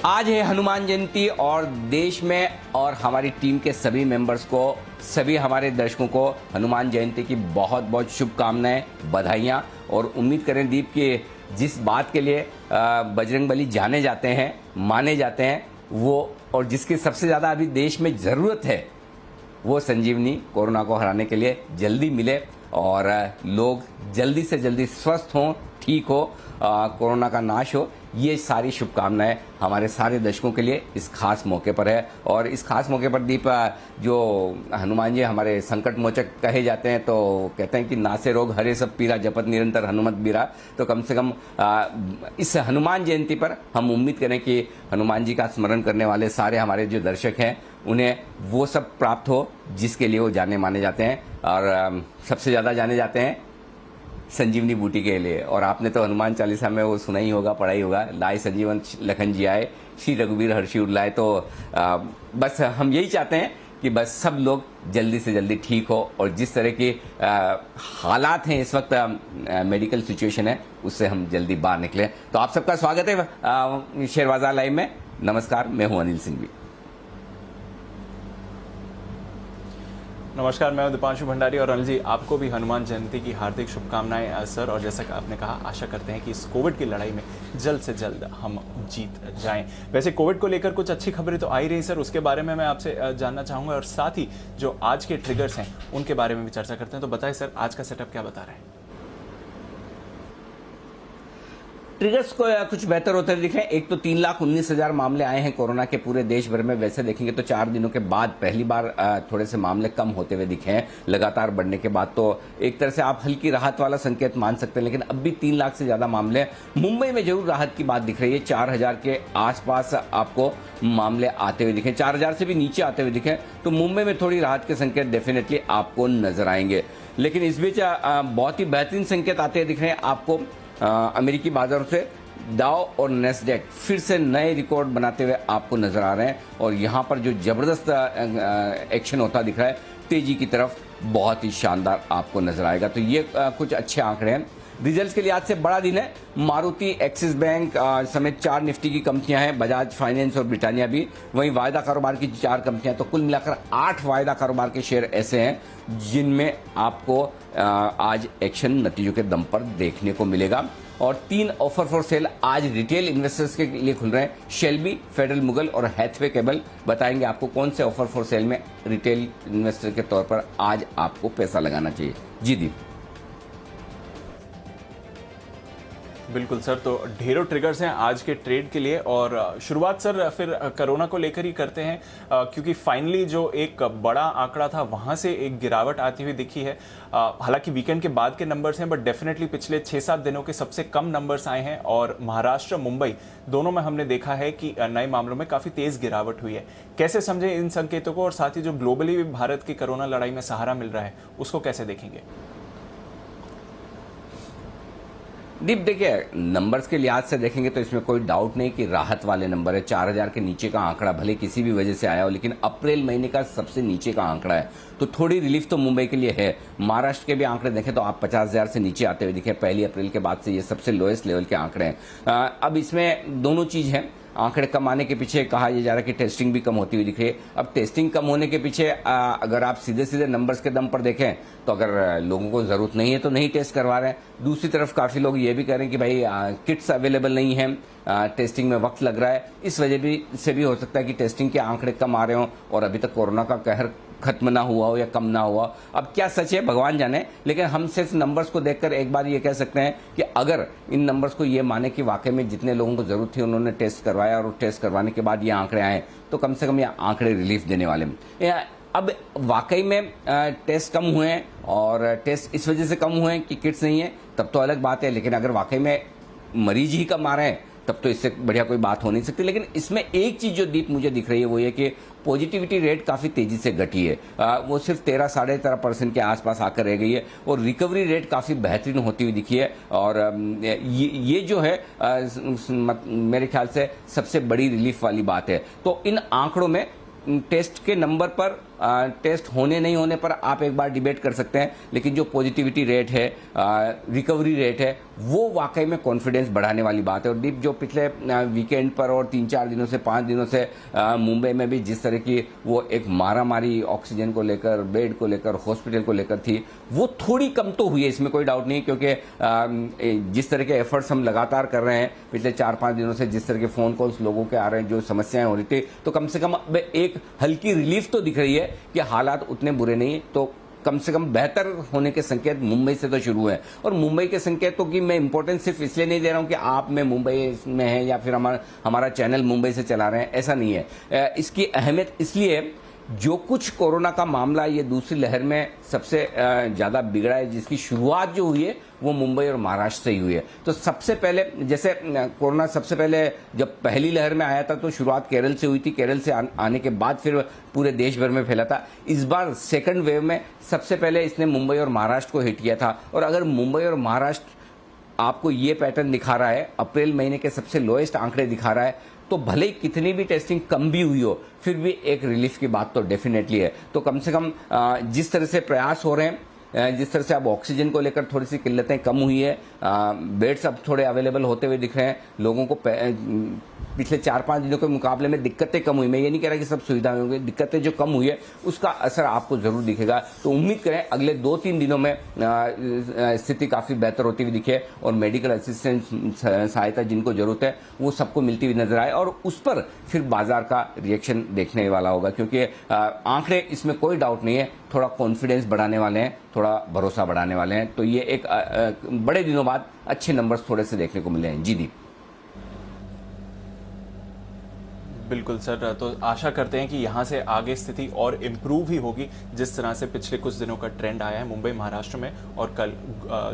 आज है हनुमान जयंती और देश में और हमारी टीम के सभी मेंबर्स को, सभी हमारे दर्शकों को हनुमान जयंती की बहुत बहुत शुभकामनाएं, बधाइयां। और उम्मीद करें दीप कि जिस बात के लिए बजरंगबली जाने जाते हैं, माने जाते हैं, वो और जिसकी सबसे ज़्यादा अभी देश में ज़रूरत है, वो संजीवनी कोरोना को हराने के लिए जल्दी मिले और लोग जल्दी से जल्दी स्वस्थ हों, ठीक हो, कोरोना का नाश हो। ये सारी शुभकामनाएं हमारे सारे दर्शकों के लिए इस खास मौके पर है। और इस खास मौके पर दीप, जो हनुमान जी हमारे संकट मोचक कहे जाते हैं, तो कहते हैं कि नासे रोग हरे सब पीरा, जपत निरंतर हनुमत बीरा। तो कम से कम इस हनुमान जयंती पर हम उम्मीद करें कि हनुमान जी का स्मरण करने वाले सारे हमारे जो दर्शक हैं, उन्हें वो सब प्राप्त हो जिसके लिए वो जाने माने जाते हैं। और सबसे ज़्यादा जाने जाते हैं संजीवनी बूटी के लिए। और आपने तो हनुमान चालीसा में वो सुना ही होगा, पढ़ा ही होगा, लाए संजीवन लखन जी आए, श्री रघुवीर हर्षि उर लाए। तो बस हम यही चाहते हैं कि बस सब लोग जल्दी से जल्दी ठीक हो और जिस तरह के हालात हैं इस वक्त, मेडिकल सिचुएशन है, उससे हम जल्दी बाहर निकलें। तो आप सबका स्वागत है शेयर बाजार लाइव में। नमस्कार, मैं हूं अनिल सिंघवी। नमस्कार, मैं हूं दीपांशु भंडारी। और अनिल जी, आपको भी हनुमान जयंती की हार्दिक शुभकामनाएं सर। और जैसा कि आपने कहा, आशा करते हैं कि इस कोविड की लड़ाई में जल्द से जल्द हम जीत जाएं। वैसे कोविड को लेकर कुछ अच्छी खबरें तो आ ही रही सर, उसके बारे में मैं आपसे जानना चाहूंगा। और साथ ही जो आज के ट्रिगर्स हैं उनके बारे में भी चर्चा करते हैं। तो बताएं सर, आज का सेटअप क्या बता रहे हैं? ट्रिगर्स को कुछ बेहतर होते दिख रहे हैं। एक तो 3,19,000 मामले आए हैं कोरोना के पूरे देश भर में। वैसे देखेंगे तो 4 दिनों के बाद पहली बार थोड़े से मामले कम होते हुए दिखे हैं लगातार बढ़ने के बाद। तो एक तरह से आप हल्की राहत वाला संकेत मान सकते हैं, लेकिन अब भी 3 लाख से ज्यादा मामले। मुंबई में जरूर राहत की बात दिख रही है। 4,000 के आसपास आपको मामले आते हुए दिखे, 4,000 से भी नीचे आते हुए दिखे। तो मुंबई में थोड़ी राहत के संकेत डेफिनेटली आपको नजर आएंगे। लेकिन इस बीच बहुत ही बेहतरीन संकेत आते हुए दिख रहे हैं आपको अमेरिकी बाजारों से। डाउ और नेस्डेक फिर से नए रिकॉर्ड बनाते हुए आपको नजर आ रहे हैं। और यहां पर जो जबरदस्त एक्शन होता दिख रहा है तेजी की तरफ, बहुत ही शानदार आपको नजर आएगा। तो ये कुछ अच्छे आंकड़े हैं। रिजल्ट्स के लिहाज से बड़ा दिन है। मारुति, एक्सिस बैंक समेत 4 निफ्टी की कंपनियां हैं, बजाज फाइनेंस और ब्रिटानिया भी। वहीं वायदा कारोबार की 4 कंपनियां। तो कुल मिलाकर 8 वायदा कारोबार के शेयर ऐसे हैं जिनमें आपको आज एक्शन नतीजों के दम पर देखने को मिलेगा। और 3 ऑफर फॉर सेल आज रिटेल इन्वेस्टर्स के लिए खुल रहे हैं। शेल्बी, फेडरल मुगल और हैथवे केबल। बताएंगे आपको कौन से ऑफर फॉर सेल में रिटेल इन्वेस्टर के तौर पर आज आपको पैसा लगाना चाहिए। जी दीप। बिल्कुल सर, तो ढेरों ट्रिगर्स हैं आज के ट्रेड के लिए। और शुरुआत सर फिर कोरोना को लेकर ही करते हैं, क्योंकि फाइनली जो एक बड़ा आंकड़ा था वहां से एक गिरावट आती हुई दिखी है। हालांकि वीकेंड के बाद के नंबर्स हैं, बट डेफिनेटली पिछले 6-7 दिनों के सबसे कम नंबर्स आए हैं। और महाराष्ट्र, मुंबई दोनों में हमने देखा है कि नए मामलों में काफी तेज गिरावट हुई है। कैसे समझे इन संकेतों को? और साथ ही जो ग्लोबली भी भारत की कोरोना लड़ाई में सहारा मिल रहा है, उसको कैसे देखेंगे? दीप, देखिए, नंबर्स के लिहाज से देखेंगे तो इसमें कोई डाउट नहीं कि राहत वाले नंबर है। 4,000 के नीचे का आंकड़ा भले किसी भी वजह से आया हो, लेकिन अप्रैल महीने का सबसे नीचे का आंकड़ा है। तो थोड़ी रिलीफ तो मुंबई के लिए है। महाराष्ट्र के भी आंकड़े देखें तो आप 50,000 से नीचे आते हुए दिखे। 1 अप्रैल के बाद से ये सबसे लोएस्ट लेवल के आंकड़े हैं। अब इसमें दोनों चीज है। आंकड़े कम आने के पीछे कहा यह जा रहा है कि टेस्टिंग भी कम होती हुई दिख रही है। अब टेस्टिंग कम होने के पीछे अगर आप सीधे सीधे नंबर्स के दम पर देखें तो अगर लोगों को जरूरत नहीं है तो नहीं टेस्ट करवा रहे हैं। दूसरी तरफ काफी लोग ये भी कह रहे हैं कि भाई किट्स अवेलेबल नहीं है, टेस्टिंग में वक्त लग रहा है। इस वजह से भी हो सकता है कि टेस्टिंग के आंकड़े कम आ रहे हो और अभी तक कोरोना का कहर खत्म ना हुआ हो या कम ना हुआ। अब क्या सच है भगवान जाने, लेकिन हम सिर्फ नंबर्स को देखकर एक बार ये कह सकते हैं कि अगर इन नंबर्स को ये माने कि वाकई में जितने लोगों को जरूरत थी उन्होंने टेस्ट करवाया और टेस्ट करवाने के बाद ये आंकड़े आए, तो कम से कम ये आंकड़े रिलीफ देने वाले हैं। अब वाकई में टेस्ट कम हुए हैं और टेस्ट इस वजह से कम हुए हैं कि किट्स नहीं है, तब तो अलग बात है। लेकिन अगर वाकई में मरीज ही कम आ रहे हैं तब तो इससे बढ़िया कोई बात हो नहीं सकती। लेकिन इसमें एक चीज जो दीप मुझे दिख रही है वो ये कि पॉजिटिविटी रेट काफी तेजी से घटी है। वो सिर्फ 13-13.5% के आसपास आकर रह गई है और रिकवरी रेट काफी बेहतरीन होती हुई दिखी है। और ये जो है मेरे ख्याल से सबसे बड़ी रिलीफ वाली बात है। तो इन आंकड़ों में टेस्ट के नंबर पर टेस्ट होने नहीं होने पर आप एक बार डिबेट कर सकते हैं, लेकिन जो पॉजिटिविटी रेट है, रिकवरी रेट है, वो वाकई में कॉन्फिडेंस बढ़ाने वाली बात है। और दीप, जो पिछले वीकेंड पर और 3-4 दिनों से 5 दिनों से मुंबई में भी जिस तरह की वो एक मारामारी ऑक्सीजन को लेकर, बेड को लेकर, हॉस्पिटल को लेकर थी, वो थोड़ी कम तो हुई है, इसमें कोई डाउट नहीं, क्योंकि जिस तरह के एफर्ट्स हम लगातार कर रहे हैं पिछले 4-5 दिनों से, जिस तरह के फोन कॉल्स लोगों के आ रहे हैं, जो समस्याएं हो रही थी, तो कम से कम अब एक हल्की रिलीफ तो दिख रही है कि हालात उतने बुरे नहीं, तो कम से कम बेहतर होने के संकेत मुंबई से तो शुरू है। और मुंबई के संकेतों की मैं इंपॉर्टेंस सिर्फ इसलिए नहीं दे रहा हूं कि आप में मुंबई में हैं या फिर हमारा चैनल मुंबई से चला रहे हैं, ऐसा नहीं है। इसकी अहमियत इसलिए, जो कुछ कोरोना का मामला ये दूसरी लहर में सबसे ज्यादा बिगड़ा है, जिसकी शुरुआत जो हुई है वो मुंबई और महाराष्ट्र से ही हुई है। तो सबसे पहले, जैसे कोरोना सबसे पहले जब पहली लहर में आया था तो शुरुआत केरल से हुई थी, केरल से आने के बाद फिर पूरे देश भर में फैला था। इस बार सेकंड वेव में सबसे पहले इसने मुंबई और महाराष्ट्र को हिट किया था। और अगर मुंबई और महाराष्ट्र आपको ये पैटर्न दिखा रहा है, अप्रैल महीने के सबसे लोएस्ट आंकड़े दिखा रहा है, तो भले ही कितनी भी टेस्टिंग कम भी हुई हो, फिर भी एक रिलीफ की बात तो डेफिनेटली है। तो कम से कम जिस तरह से प्रयास हो रहे हैं, जिस तरह से अब ऑक्सीजन को लेकर थोड़ी सी किल्लतें कम हुई है, बेड्स अब थोड़े अवेलेबल होते हुए दिख रहे हैं, लोगों को पिछले 4-5 दिनों के मुकाबले में दिक्कतें कम हुई। मैं ये नहीं कह रहा कि सब सुविधाएं होंगी, दिक्कतें जो कम हुई है उसका असर आपको जरूर दिखेगा। तो उम्मीद करें अगले 2-3 दिनों में स्थिति काफी बेहतर होती हुई दिखे और मेडिकल असिस्टेंस सहायता जिनको जरूरत है वो सबको मिलती हुई नजर आए, और उस पर फिर बाजार का रिएक्शन देखने वाला होगा, क्योंकि आंकड़े इसमें कोई डाउट नहीं है थोड़ा कॉन्फिडेंस बढ़ाने वाले हैं, थोड़ा भरोसा बढ़ाने वाले हैं। तो ये एक बड़े दिनों बाद अच्छे नंबर्स थोड़े से देखने को मिले हैं। जी दीप। बिल्कुल सर, तो आशा करते हैं कि यहाँ से आगे स्थिति और इम्प्रूव ही होगी, जिस तरह से पिछले कुछ दिनों का ट्रेंड आया है मुंबई महाराष्ट्र में, और कल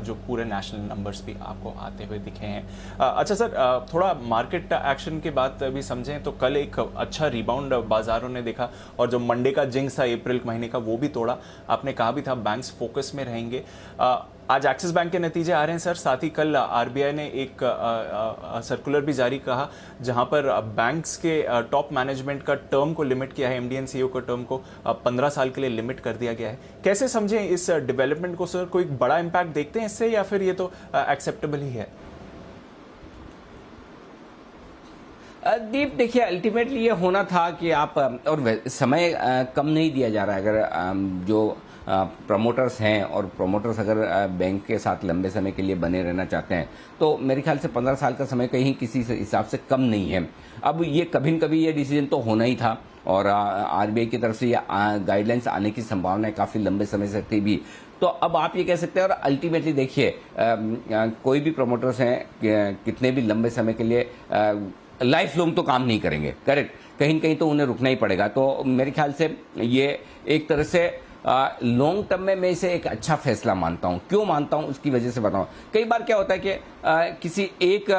जो पूरे नेशनल नंबर्स भी आपको आते हुए दिखे हैं। अच्छा सर, थोड़ा मार्केट एक्शन की बात भी समझें तो कल एक अच्छा रिबाउंड बाजारों ने देखा, और जो मंडे का जिंक्स था अप्रैल महीने का वो भी तोड़ा। आपने कहा भी था बैंक्स फोकस में रहेंगे। आज एक्सिस बैंक के नतीजे आ रहे हैं सर, साथ ही कल आरबीआई ने एक सर्कुलर भी जारी कहा जहां पर बैंक्स के टॉप मैनेजमेंट का टर्म को लिमिट किया है, एमडी एंड सीईओ का टर्म को 15 साल के लिए लिमिट कर दिया गया है। कैसे समझें इस डेवलपमेंट को सर? कोई बड़ा इंपैक्ट देखते हैं इससे, या फिर ये तो एक्सेप्टेबल ही है? दीप, देखिए अल्टीमेटली ये होना था कि आप, और समय कम नहीं दिया जा रहा है। अगर जो प्रमोटर्स हैं और प्रमोटर्स अगर बैंक के साथ लंबे समय के लिए बने रहना चाहते हैं तो मेरे ख्याल से 15 साल का समय कहीं किसी हिसाब से कम नहीं है। अब ये कभी न कभी ये डिसीजन तो होना ही था, और आरबीआई की तरफ से ये गाइडलाइंस आने की संभावना काफी लंबे समय से थी भी। तो अब आप ये कह सकते हैं, और अल्टीमेटली देखिए कोई भी प्रमोटर्स हैं कितने भी लंबे समय के लिए लाइफ लॉन्ग तो काम नहीं करेंगे, करेक्ट, कहीं न कहीं तो उन्हें रुकना ही पड़ेगा। तो मेरे ख्याल से ये एक तरह से लॉन्ग टर्म में मैं इसे एक अच्छा फैसला मानता हूं। क्यों मानता हूं उसकी वजह से बताऊं। कई बार क्या होता है कि किसी एक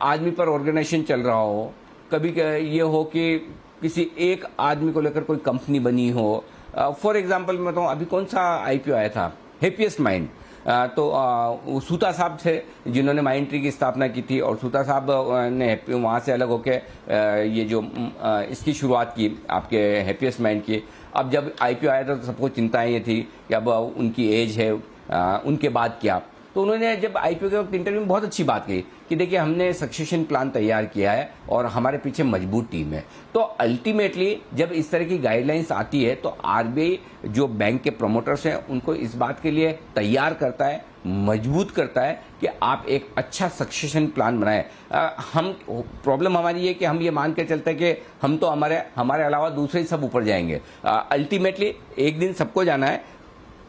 आदमी पर ऑर्गेनाइजेशन चल रहा हो, कभी ये हो कि किसी एक आदमी को लेकर कोई कंपनी बनी हो। फॉर एग्जांपल मैं बताऊं, अभी कौन सा आईपीओ आया था, हैप्पीएस्ट माइंड। तो सूता साहब थे जिन्होंने माइंड ट्री की स्थापना की थी, और सूता साहब ने वहाँ से अलग होके ये जो इसकी शुरुआत की आपके हैप्पीएस्ट माइंड की। अब जब आईपीओ आया था तो सबको चिंताएं ये थी कि अब उनकी एज है, उनके बाद क्या। तो उन्होंने जब आईपीओ के वक्त इंटरव्यू में बहुत अच्छी बात कही कि देखिए हमने सक्सेशन प्लान तैयार किया है और हमारे पीछे मजबूत टीम है। तो अल्टीमेटली जब इस तरह की गाइडलाइंस आती है तो आरबीआई जो बैंक के प्रमोटर्स हैं उनको इस बात के लिए तैयार करता है, मजबूत करता है कि आप एक अच्छा सक्सेशन प्लान बनाएं। हम प्रॉब्लम हमारी है कि हम ये मान के चलते हैं कि हम तो हमारे अलावा दूसरे ही सब ऊपर जाएंगे। अल्टीमेटली एक दिन सबको जाना है।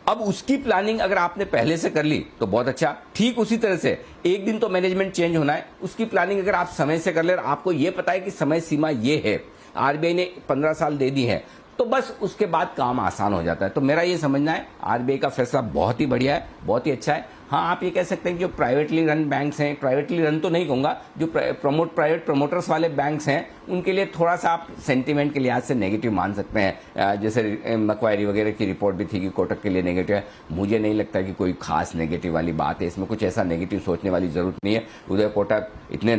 अब उसकी प्लानिंग अगर आपने पहले से कर ली तो बहुत अच्छा। ठीक उसी तरह से एक दिन तो मैनेजमेंट चेंज होना है, उसकी प्लानिंग अगर आप समय से कर ले, आपको ये पता है कि समय सीमा ये है, आरबीआई ने 15 साल दे दी है, तो बस उसके बाद काम आसान हो जाता है। तो मेरा ये समझना है आरबीआई का फैसला बहुत ही बढ़िया है, बहुत ही अच्छा है। हाँ, आप ये कह सकते हैं कि जो प्राइवेटली रन बैंक्स हैं, प्राइवेटली रन तो नहीं कहूँगा, जो प्राइवेट प्रमोटर्स वाले बैंक्स हैं, उनके लिए थोड़ा सा आप सेंटीमेंट के लिहाज से नेगेटिव मान सकते हैं। जैसे मक्वायरी वगैरह की रिपोर्ट भी थी कि कोटक के लिए नेगेटिव है। मुझे नहीं लगता कि कोई खास नेगेटिव वाली बात है, इसमें कुछ ऐसा नेगेटिव सोचने वाली जरूरत नहीं है। उदय कोटक इतने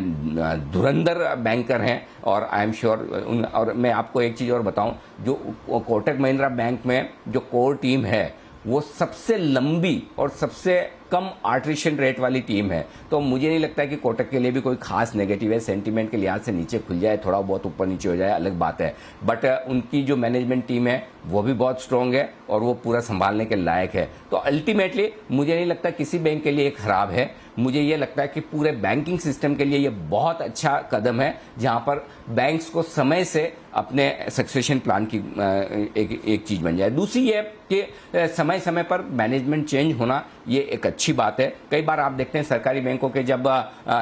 धुरंधर बैंकर हैं और आई एम श्योर। और मैं आपको एक चीज़ और बताऊं, जो कोटक महिंद्रा बैंक में जो कोर टीम है वो सबसे लंबी और सबसे कम आर्ट्रिशन रेट वाली टीम है। तो मुझे नहीं लगता कि कोटक के लिए भी कोई खास नेगेटिव है। सेंटीमेंट के लिहाज से नीचे खुल जाए, थोड़ा बहुत ऊपर नीचे हो जाए, अलग बात है, बट उनकी जो मैनेजमेंट टीम है वो भी बहुत स्ट्रांग है और वो पूरा संभालने के लायक है। तो अल्टीमेटली मुझे नहीं लगता किसी बैंक के लिए ये खराब है। मुझे ये लगता है कि पूरे बैंकिंग सिस्टम के लिए ये बहुत अच्छा कदम है, जहां पर बैंक्स को समय से अपने सक्सेशन प्लान की एक चीज बन जाए। दूसरी ये कि समय समय पर मैनेजमेंट चेंज होना ये एक अच्छी बात है। कई बार आप देखते हैं सरकारी बैंकों के जब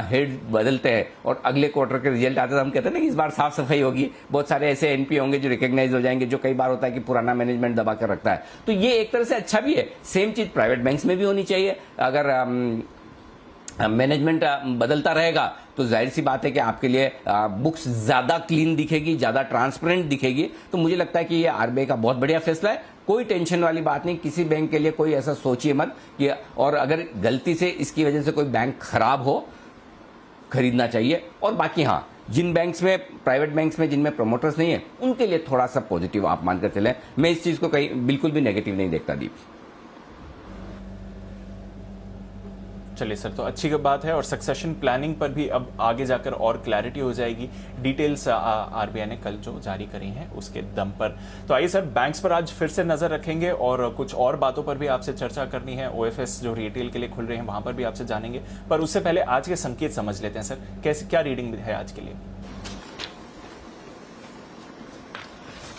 हेड बदलते हैं और अगले क्वार्टर के रिजल्ट आते हैं, तो हम कहते हैं ना कि इस बार साफ सफाई होगी, बहुत सारे ऐसे एनपी होंगे जो रिकॉग्नाइज हो जाएंगे, जो कई बार होता है कि पुराना मैनेजमेंट दबा कर रखता है। तो ये एक तरह से अच्छा भी है। सेम चीज प्राइवेट बैंक्स में भी होनी चाहिए। अगर मैनेजमेंट बदलता रहेगा तो जाहिर सी बात है कि आपके लिए बुक्स ज्यादा क्लीन दिखेगी, ज्यादा ट्रांसपेरेंट दिखेगी। तो मुझे लगता है कि ये आरबीआई का बहुत बढ़िया फैसला है। कोई टेंशन वाली बात नहीं, किसी बैंक के लिए कोई ऐसा सोचिए मत कि, और अगर गलती से इसकी वजह से कोई बैंक खराब हो, खरीदना चाहिए। और बाकी हाँ, जिन बैंक्स में, प्राइवेट बैंक्स में जिनमें प्रमोटर्स नहीं है, उनके लिए थोड़ा सा पॉजिटिव आप मानकर चलें। मैं इस चीज को कहीं बिल्कुल भी नेगेटिव नहीं देखता दीप। चलिए सर, तो अच्छी बात है और सक्सेशन प्लानिंग पर भी अब आगे जाकर और क्लैरिटी हो जाएगी। डिटेल्स आरबीआई ने कल जो जारी करी हैं उसके दम पर। तो आइए सर, बैंक्स पर आज फिर से नजर रखेंगे और कुछ और बातों पर भी आपसे चर्चा करनी है। ओएफएस जो रिटेल के लिए खुल रहे हैं वहां पर भी आपसे जानेंगे, पर उससे पहले आज के संकेत समझ लेते हैं। सर, कैसे क्या रीडिंग है आज के लिए?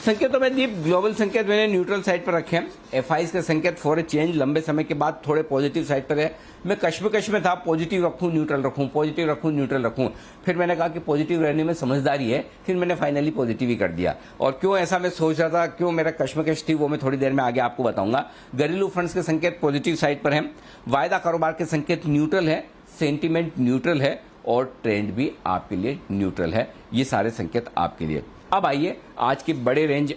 संकेतों में दीप ग्लोबल संकेत मैंने न्यूट्रल साइड पर रखे हैं। एफआईज का संकेत फॉर ए चेंज लंबे समय के बाद थोड़े पॉजिटिव साइड पर है। मैं कश्मकश में था, पॉजिटिव रखूं न्यूट्रल रखूं, पॉजिटिव रखूं न्यूट्रल रखूं। फिर मैंने कहा कि पॉजिटिव रहने में समझदारी है, फिर मैंने फाइनली पॉजिटिव ही कर दिया। और क्यों ऐसा मैं सोच रहा था, क्यों मेरा कश्मकश थी, वो मैं थोड़ी देर में आगे आपको बताऊंगा। घरेलू फंड्स के संकेत पॉजिटिव साइड पर हैं। वायदा कारोबार के संकेत न्यूट्रल है, सेंटीमेंट न्यूट्रल है और ट्रेंड भी आपके लिए न्यूट्रल है। ये सारे संकेत आपके लिए। अब आइए आज के बड़े रेंज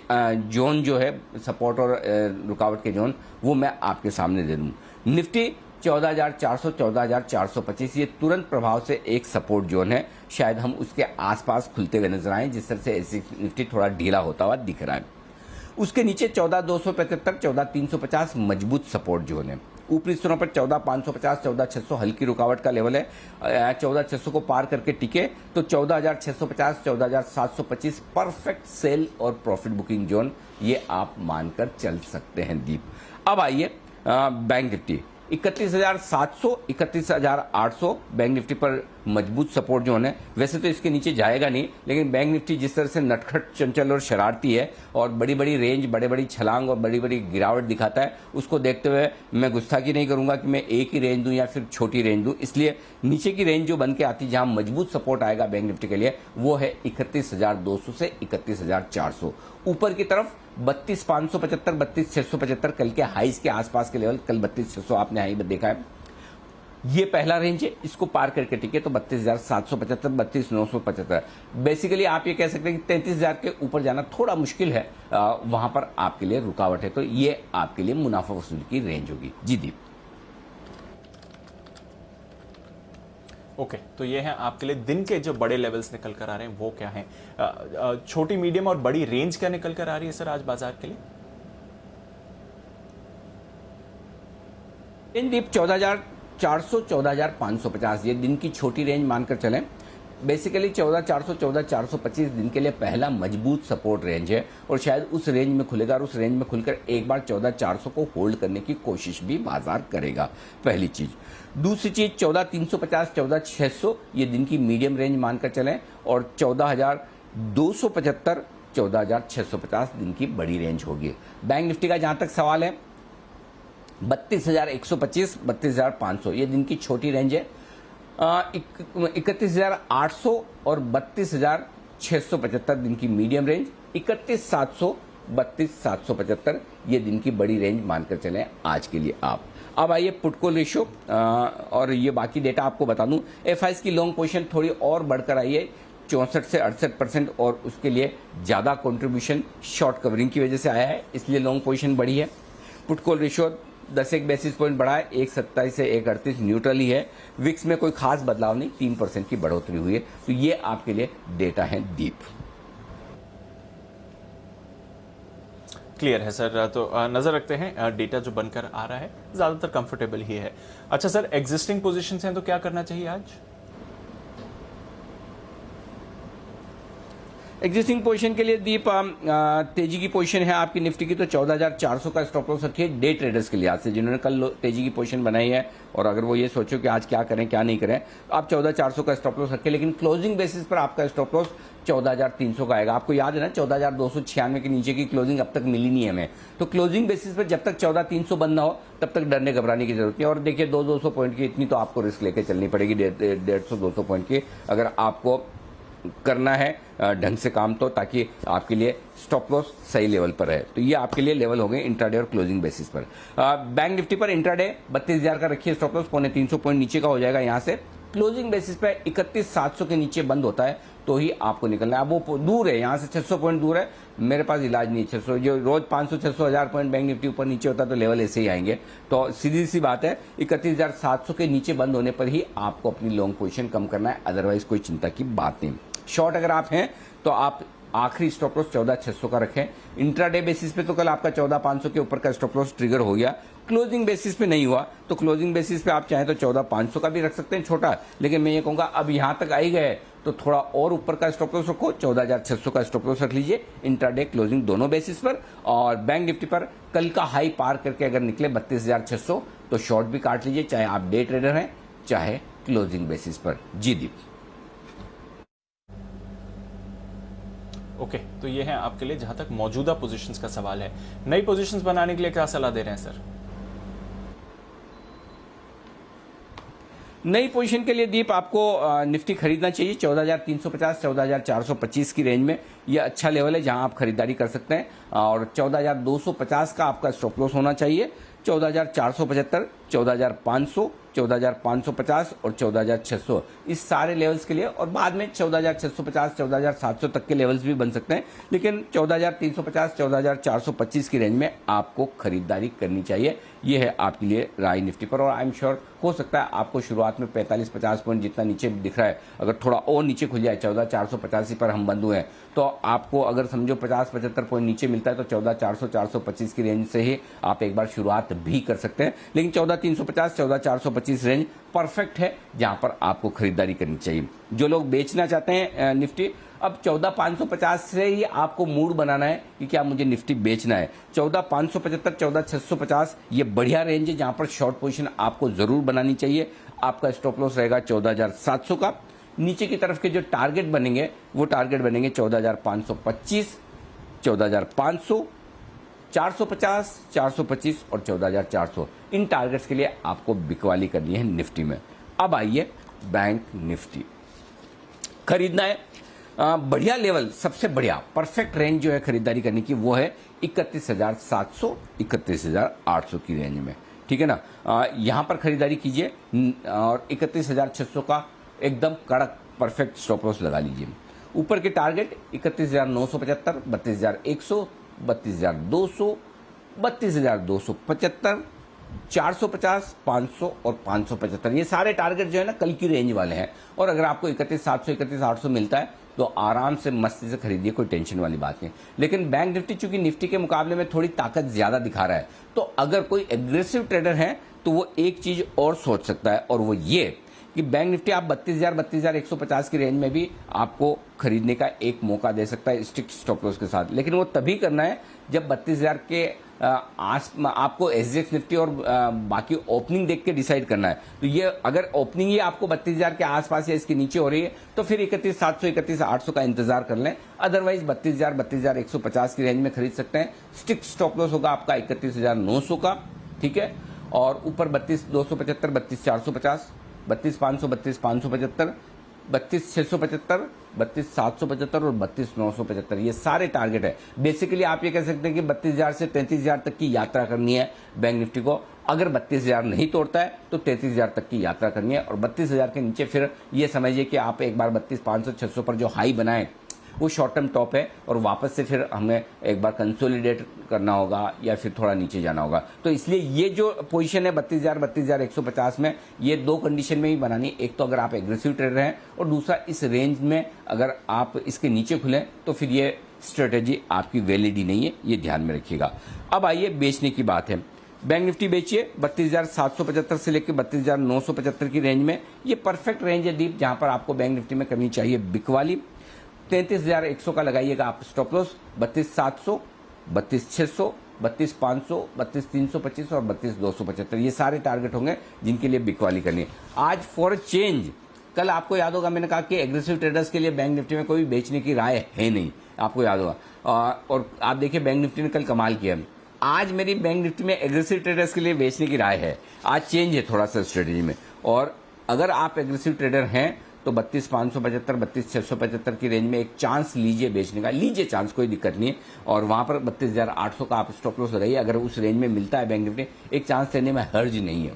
जोन जो है, सपोर्ट और रुकावट के जोन, वो मैं आपके सामने दे दूं। निफ्टी 14,400 14,425 ये तुरंत प्रभाव से एक सपोर्ट जोन है। शायद हम उसके आसपास खुलते हुए नजर आए, जिस तरह से ऐसी निफ्टी थोड़ा ढीला होता हुआ दिख रहा है। उसके नीचे 14,275 14,350 मजबूत सपोर्ट जोन है। ऊपरी स्तरों पर 14,550 14,600 हल्की रुकावट का लेवल है। 14,600 को पार करके टिके तो 14,650 14,725 परफेक्ट सेल और प्रॉफिट बुकिंग जोन, ये आप मानकर चल सकते हैं दीप। अब आइए बैंक निफ्टी 31,700 31,800 बैंक निफ्टी पर मजबूत सपोर्ट जोन है। वैसे तो इसके नीचे जाएगा नहीं, लेकिन बैंक निफ्टी जिस तरह से नटखट, चंचल और शरारती है और बड़ी बड़ी रेंज, बड़ी बड़ी छलांग और बड़ी बड़ी गिरावट दिखाता है, उसको देखते हुए मैं गुस्ताखी नहीं करूंगा कि मैं एक ही रेंज दूं या फिर छोटी रेंज दूं। इसलिए नीचे की रेंज जो बन के आती है, जहां मजबूत सपोर्ट आएगा बैंक निफ्टी के लिए, वो है 31,200 से 31,400। ऊपर की तरफ 32,575 32,675 कल के हाईज के आसपास के लेवल। कल 32,600 आपने हाई देखा है, ये पहला रेंज है। इसको पार करके टिके तो 32,775 32,975। बेसिकली आप ये कह सकते हैं कि 33,000 के ऊपर जाना थोड़ा मुश्किल है, वहां पर आपके लिए रुकावट है। तो ये आपके लिए मुनाफा वसूली की रेंज होगी। जी दीप। ओके, तो ये हैं आपके लिए दिन के जो बड़े लेवल्स निकल कर आ रहे हैं, वो क्या हैं? छोटी, मीडियम और बड़ी रेंज क्या निकल कर आ रही है सर आज बाजार के लिए? इन दीप 14,400 14,550 ये दिन की छोटी रेंज मानकर चलें। बेसिकली 14,400 14,425 दिन के लिए पहला मजबूत सपोर्ट रेंज है और शायद उस रेंज में खुलेगा और उस रेंज में खुलकर एक बार 14,400 को होल्ड करने की कोशिश भी बाजार करेगा, पहली चीज। दूसरी चीज 14,350 14,600 ये दिन की मीडियम रेंज मानकर चलें और 14,275 14,650 दिन की बड़ी रेंज होगी। बैंक निफ्टी का जहां तक सवाल है, 32,125 32,500 ये दिन की छोटी रेंज है। 31,800 और 32,675 दिन की मीडियम रेंज। 31,700 32,775 ये दिन की बड़ी रेंज मानकर चलें आज के लिए आप। अब आइए पुट कॉल रेशियो और ये बाकी डेटा आपको बता दूं। एफआईज की लॉन्ग पोजीशन थोड़ी और बढ़कर आई है 64 से 68% और उसके लिए ज्यादा कंट्रीब्यूशन शॉर्ट कवरिंग की वजह से आया है, इसलिए लॉन्ग पोजीशन बढ़ी है। Put call ratio 10 basis point बढ़ा है, 1.27 से 1.38 न्यूट्रल ही है। विक्स में कोई खास बदलाव नहीं, 3% की बढ़ोतरी हुई है। तो ये आपके लिए डेटा है डीप। क्लियर है सर। तो नजर रखते हैं, डेटा जो बनकर आ रहा है ज्यादातर कंफर्टेबल ही है। अच्छा सर, एग्जिस्टिंग पोजीशंस हैं तो क्या करना चाहिए आज? एग्जिस्टिंग पोजीशन के लिए दीप तेजी की पोजीशन है आपकी निफ्टी की, तो 14,400 का स्टॉप लॉस रखिए डे ट्रेडर्स के लिहाज से, जिन्होंने कल तेजी की पोजीशन बनाई है और अगर वो ये सोचो कि आज क्या करें क्या नहीं करें, आप 14,400 का स्टॉप लॉस रखिए। लेकिन क्लोजिंग बेसिस पर आपका स्टॉप लॉस 14,300 का आएगा। आपको याद है ना 14,296 के नीचे की क्लोजिंग अब तक मिली नहीं है हमें, तो क्लोजिंग बेसिस पर जब तक 14,300 बंद ना हो तब तक डरने घबराने की जरूरत नहीं। और देखिए 200 पॉइंट की इतनी तो आपको रिस्क लेके चलनी पड़ेगी, 150-200 पॉइंट की अगर आपको करना है ढंग से काम, तो ताकि आपके लिए स्टॉप लॉस सही लेवल पर है। तो ये आपके लिए लेवल हो गए इंट्राडे और क्लोजिंग बेसिस पर। बैंक निफ्टी पर इंट्राडे 32,000 का रखिए स्टॉप लॉस, 350 पॉइंट नीचे का हो जाएगा यहाँ से। क्लोजिंग बेसिस पे 31,700 के नीचे बंद होता है तो ही आपको निकलना है। अब वो दूर है, यहाँ से 600 पॉइंट दूर है, मेरे पास इलाज नहीं है 600, जो रोज 500 600 1000 पॉइंट बैंक निफ्टी ऊपर नीचे होता है तो लेवल ऐसे ही आएंगे। तो सीधी सी बात है 31,700 के नीचे बंद होने पर ही आपको अपनी लॉन्ग पोजीशन कम करना है, अदरवाइज कोई चिंता की बात नहीं। शॉर्ट अगर आप हैं तो आप आखिरी स्टॉप लॉस 14,600 का रखें। इंट्राडे बेसिस पे तो कल आपका 14,500 के ऊपर का स्टॉप लॉस ट्रिगर हो गया, क्लोजिंग बेसिस पे नहीं हुआ, तो क्लोजिंग बेसिस पे आप चाहें तो 14,500 का भी रख सकते हैं छोटा, लेकिन मैं ये कहूंगा अब यहां तक आई गए तो थोड़ा और ऊपर का स्टॉप लॉस रखो, 14,600 का स्टॉप लॉस रख लीजिए इंट्राडे क्लोजिंग दोनों बेसिस पर। और बैंक निफ्टी पर कल का हाई पार करके अगर निकले 32,600 तो शॉर्ट भी काट लीजिए, चाहे आप डे ट्रेडर हैं चाहे क्लोजिंग बेसिस पर। जी दीप। ओके, तो ये है आपके लिए जहां तक मौजूदा पोजीशंस का सवाल है। नई पोजीशंस बनाने के लिए क्या सलाह दे रहे हैं सर? नई पोजीशन के लिए दीप आपको निफ्टी खरीदना चाहिए 14,350 14,425 की रेंज में, यह अच्छा लेवल है जहां आप खरीदारी कर सकते हैं। और 14,250 का आपका स्टॉप लॉस होना चाहिए, 14,475 14,500 14,550 और 14,600 इस सारे लेवल्स के लिए, और बाद में 14,650 14,700 तक के लेवल्स भी बन सकते हैं, लेकिन 14,350 14,425 की रेंज में आपको खरीदारी करनी चाहिए। ये है आपके लिए राय निफ्टी पर। और आई एम श्योर हो सकता है आपको शुरुआत में 45-50 पॉइंट जितना नीचे दिख रहा है, अगर थोड़ा और नीचे खुल जाए 14,485 पर हम बंद हुए हैं, तो आपको अगर समझो 50-75 पॉइंट नीचे मिलता है तो 14,400 425 की रेंज से ही आप एक बार शुरुआत भी कर सकते हैं। लेकिन 14,350 14,425 रेंज परफेक्ट है जहां पर आपको खरीदारी करनी चाहिए। जो लोग बेचना चाहते हैं निफ्टी, अब 14,550 से ही आपको मूड बनाना है कि क्या मुझे निफ्टी बेचना है। 14,575 14,650 ये बढ़िया रेंज है जहां पर शॉर्ट पोजीशन आपको जरूर बनानी चाहिए। आपका स्टॉप लॉस रहेगा 14,700 का। नीचे की तरफ के जो टारगेट बनेंगे वो टारगेट बनेंगे 14,525 14,500 450 425 और 14,400। इन टारगेट्स के लिए आपको बिकवाली करनी है निफ्टी में। अब आइए बैंक निफ्टी खरीदना है, बढ़िया लेवल, सबसे बढ़िया परफेक्ट रेंज जो है खरीदारी करने की वो है 31,700 31,800 की रेंज में, ठीक है ना। यहां पर खरीदारी कीजिए और 31,600 का एकदम कड़क परफेक्ट स्टॉप लॉस लगा लीजिए। ऊपर के टारगेट 31,975 32,100 32,200 32,275 450 500 और 575 ये सारे टारगेट जो है ना कल की रेंज वाले हैं। और अगर आपको 31,700 31,800 मिलता है तो आराम से मस्ती से खरीदिए, कोई टेंशन वाली बात नहीं। लेकिन बैंक निफ्टी चूंकि निफ्टी के मुकाबले में थोड़ी ताकत ज्यादा दिखा रहा है, तो अगर कोई एग्रेसिव ट्रेडर है तो वो एक चीज और सोच सकता है, और वो ये कि बैंक निफ्टी आप 32,150 की रेंज में भी आपको खरीदने का एक मौका दे सकता है स्ट्रिक्ट स्टॉप लॉस के साथ। लेकिन वो तभी करना है जब 32,000 के आपको एसजीएक्स निफ्टी और बाकी ओपनिंग देख के डिसाइड करना है। तो ये अगर ओपनिंग ही आपको 32,000 के आसपास या इसके नीचे हो रही है तो फिर 31,700 31,800 का इंतजार कर लें। अदरवाइज 32,000 32,150 की रेंज में खरीद सकते हैं। स्ट्रिक्ट स्टॉप लॉस होगा आपका 31,900 का, ठीक है। और ऊपर 32,275 32,450 32,500 32,575 32,675, 32,775 और 32,975, ये सारे टारगेट है। बेसिकली आप ये कह सकते हैं कि 32,000 से 33,000 तक की यात्रा करनी है बैंक निफ्टी को। अगर 32,000 नहीं तोड़ता है तो 33,000 तक की यात्रा करनी है, और 32,000 के नीचे फिर ये समझिए कि आप एक बार 32,500 600 पर जो हाई बनाए वो शॉर्ट टर्म टॉप है, और वापस से फिर हमें एक बार कंसोलिडेट करना होगा या फिर थोड़ा नीचे जाना होगा। तो इसलिए ये जो पोजीशन है 32,150 में, ये दो कंडीशन में ही बनानी। एक तो अगर आप एग्रेसिव ट्रेडर हैं, और दूसरा इस रेंज में अगर आप इसके नीचे खुलें तो फिर ये स्ट्रेटेजी आपकी वैलिड ही नहीं है, ये ध्यान में रखिएगा। अब आइए बेचने की बात है। बैंक निफ्टी बेचिए 32,775 से लेकर 32,975 की रेंज में। ये परफेक्ट रेंज है दीप, जहां पर आपको बैंक निफ्टी में करनी चाहिए बिक वाली। 33,100 का लगाइएगा आप स्टॉप लॉस। 32,700, 32,600, 32,500, 32,325 और 32,275, ये सारे टारगेट होंगे जिनके लिए बिक वाली करनी है। आज फॉर चेंज, कल आपको याद होगा मैंने कहा कि एग्रेसिव ट्रेडर्स के लिए बैंक निफ्टी में कोई बेचने की राय है नहीं, आपको याद होगा। और आप देखिए बैंक निफ्टी ने कल कमाल किया। आज मेरी बैंक निफ्टी में एग्रेसिव ट्रेडर्स के लिए बेचने की राय है। आज चेंज है थोड़ा सा स्ट्रेटेजी में, और अगर आप एग्रेसिव ट्रेडर हैं तो 32,575, 32,675 की रेंज में एक चांस लीजिए बेचने का, लीजिए चांस, कोई दिक्कत नहीं है। और वहां पर 32,800 का आप स्टॉप लॉस लगाइए। अगर उस रेंज में मिलता है बैंक निफ्टी, एक चांस लेने में हर्ज नहीं है।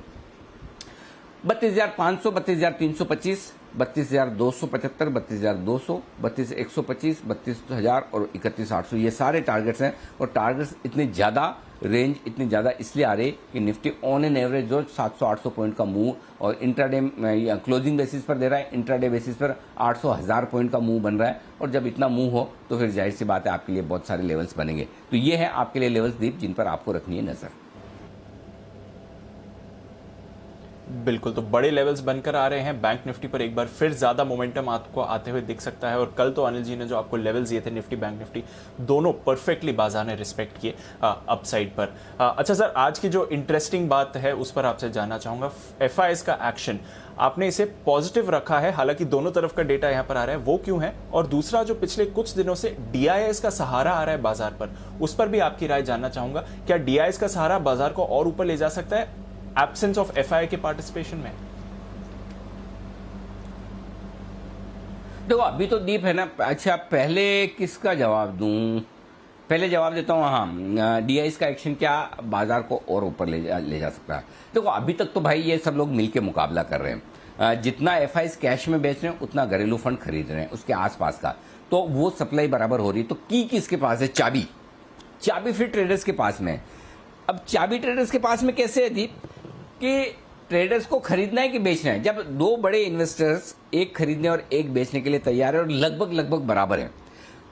32,500, 32,325, 32,275, 32,200, 32,125, 32,000 और 31,800, ये सारे टारगेट्स हैं। और टारगेट्स इतने ज़्यादा, रेंज इतनी ज़्यादा इसलिए आ रही कि निफ्टी ऑन एन एवरेज जो 700-800 पॉइंट का मूव, और इंट्राडे क्लोजिंग बेसिस पर दे रहा है, इंट्राडे बेसिस पर 800-1000 पॉइंट का मूव बन रहा है। और जब इतना मूव हो तो फिर जाहिर सी बात है आपके लिए बहुत सारे लेवल्स बनेंगे। तो ये है आपके लिए लेवल्स दीप, जिन पर आपको रखनी है नजर। बिल्कुल, तो बड़े लेवल्स बनकर आ रहे हैं। बैंक निफ्टी पर एक बार फिर ज्यादा मोमेंटम आपको आते हुए दिख सकता है। और कल तो अनिल जी ने जो आपको लेवल्स दिए थे निफ्टी बैंक निफ्टी, दोनों परफेक्टली बाजार ने रिस्पेक्ट किए अपसाइड पर। अच्छा सर, आज की जो इंटरेस्टिंग बात है उस पर आपसे जानना चाहूंगा। एफआईएस का एक्शन, आपने इसे पॉजिटिव रखा है, हालांकि दोनों तरफ का डेटा यहां पर आ रहा है, वो क्यों है? और दूसरा, जो पिछले कुछ दिनों से डीआईएस का सहारा आ रहा है बाजार पर, उस पर भी आपकी राय जानना चाहूंगा। क्या डीआईएस का सहारा बाजार को और ऊपर ले जा सकता है एब्सेंस ऑफ एफआईआई के पार्टिसिपेशन में? देखो अभी तो दीप है ना। अच्छा, पहले किसका जवाब दूं? पहले जवाब देता हूं। हाँ, डीआईएस का एक्शन क्या बाजार को और ऊपर ले जा सकता है? देखो अभी तक तो भाई ये सब लोग मिलके मुकाबला कर रहे हैं। जितना एफआईआई कैश में बेच रहे हैं उतना घरेलू फंड खरीद रहे हैं उसके आसपास का, तो वो सप्लाई बराबर हो रही है। तो की किसके पास है? चाबी फिर ट्रेडर्स के पास में है। अब चाबी ट्रेडर्स के पास में कैसे है दीप कि ट्रेडर्स को खरीदना है कि बेचना है? जब दो बड़े इन्वेस्टर्स एक खरीदने और एक बेचने के लिए तैयार है और लगभग बराबर है,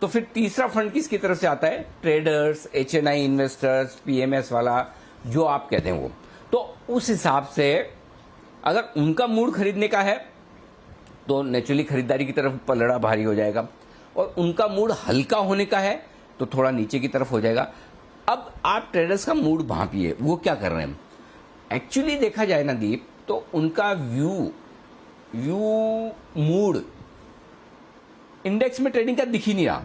तो फिर तीसरा फंड किसकी तरफ से आता है? ट्रेडर्स, एचएनआई इन्वेस्टर्स, पीएमएस वाला जो आप कहते हैं वो। तो उस हिसाब से अगर उनका मूड खरीदने का है तो नेचुरली खरीदारी की तरफ पलड़ा भारी हो जाएगा, और उनका मूड हल्का होने का है तो थोड़ा नीचे की तरफ हो जाएगा। अब आप ट्रेडर्स का मूड भांपिए, वो क्या कर रहे हैं। एक्चुअली देखा जाए ना दीप, तो उनका व्यू मूड इंडेक्स में ट्रेडिंग का दिख ही नहीं रहा।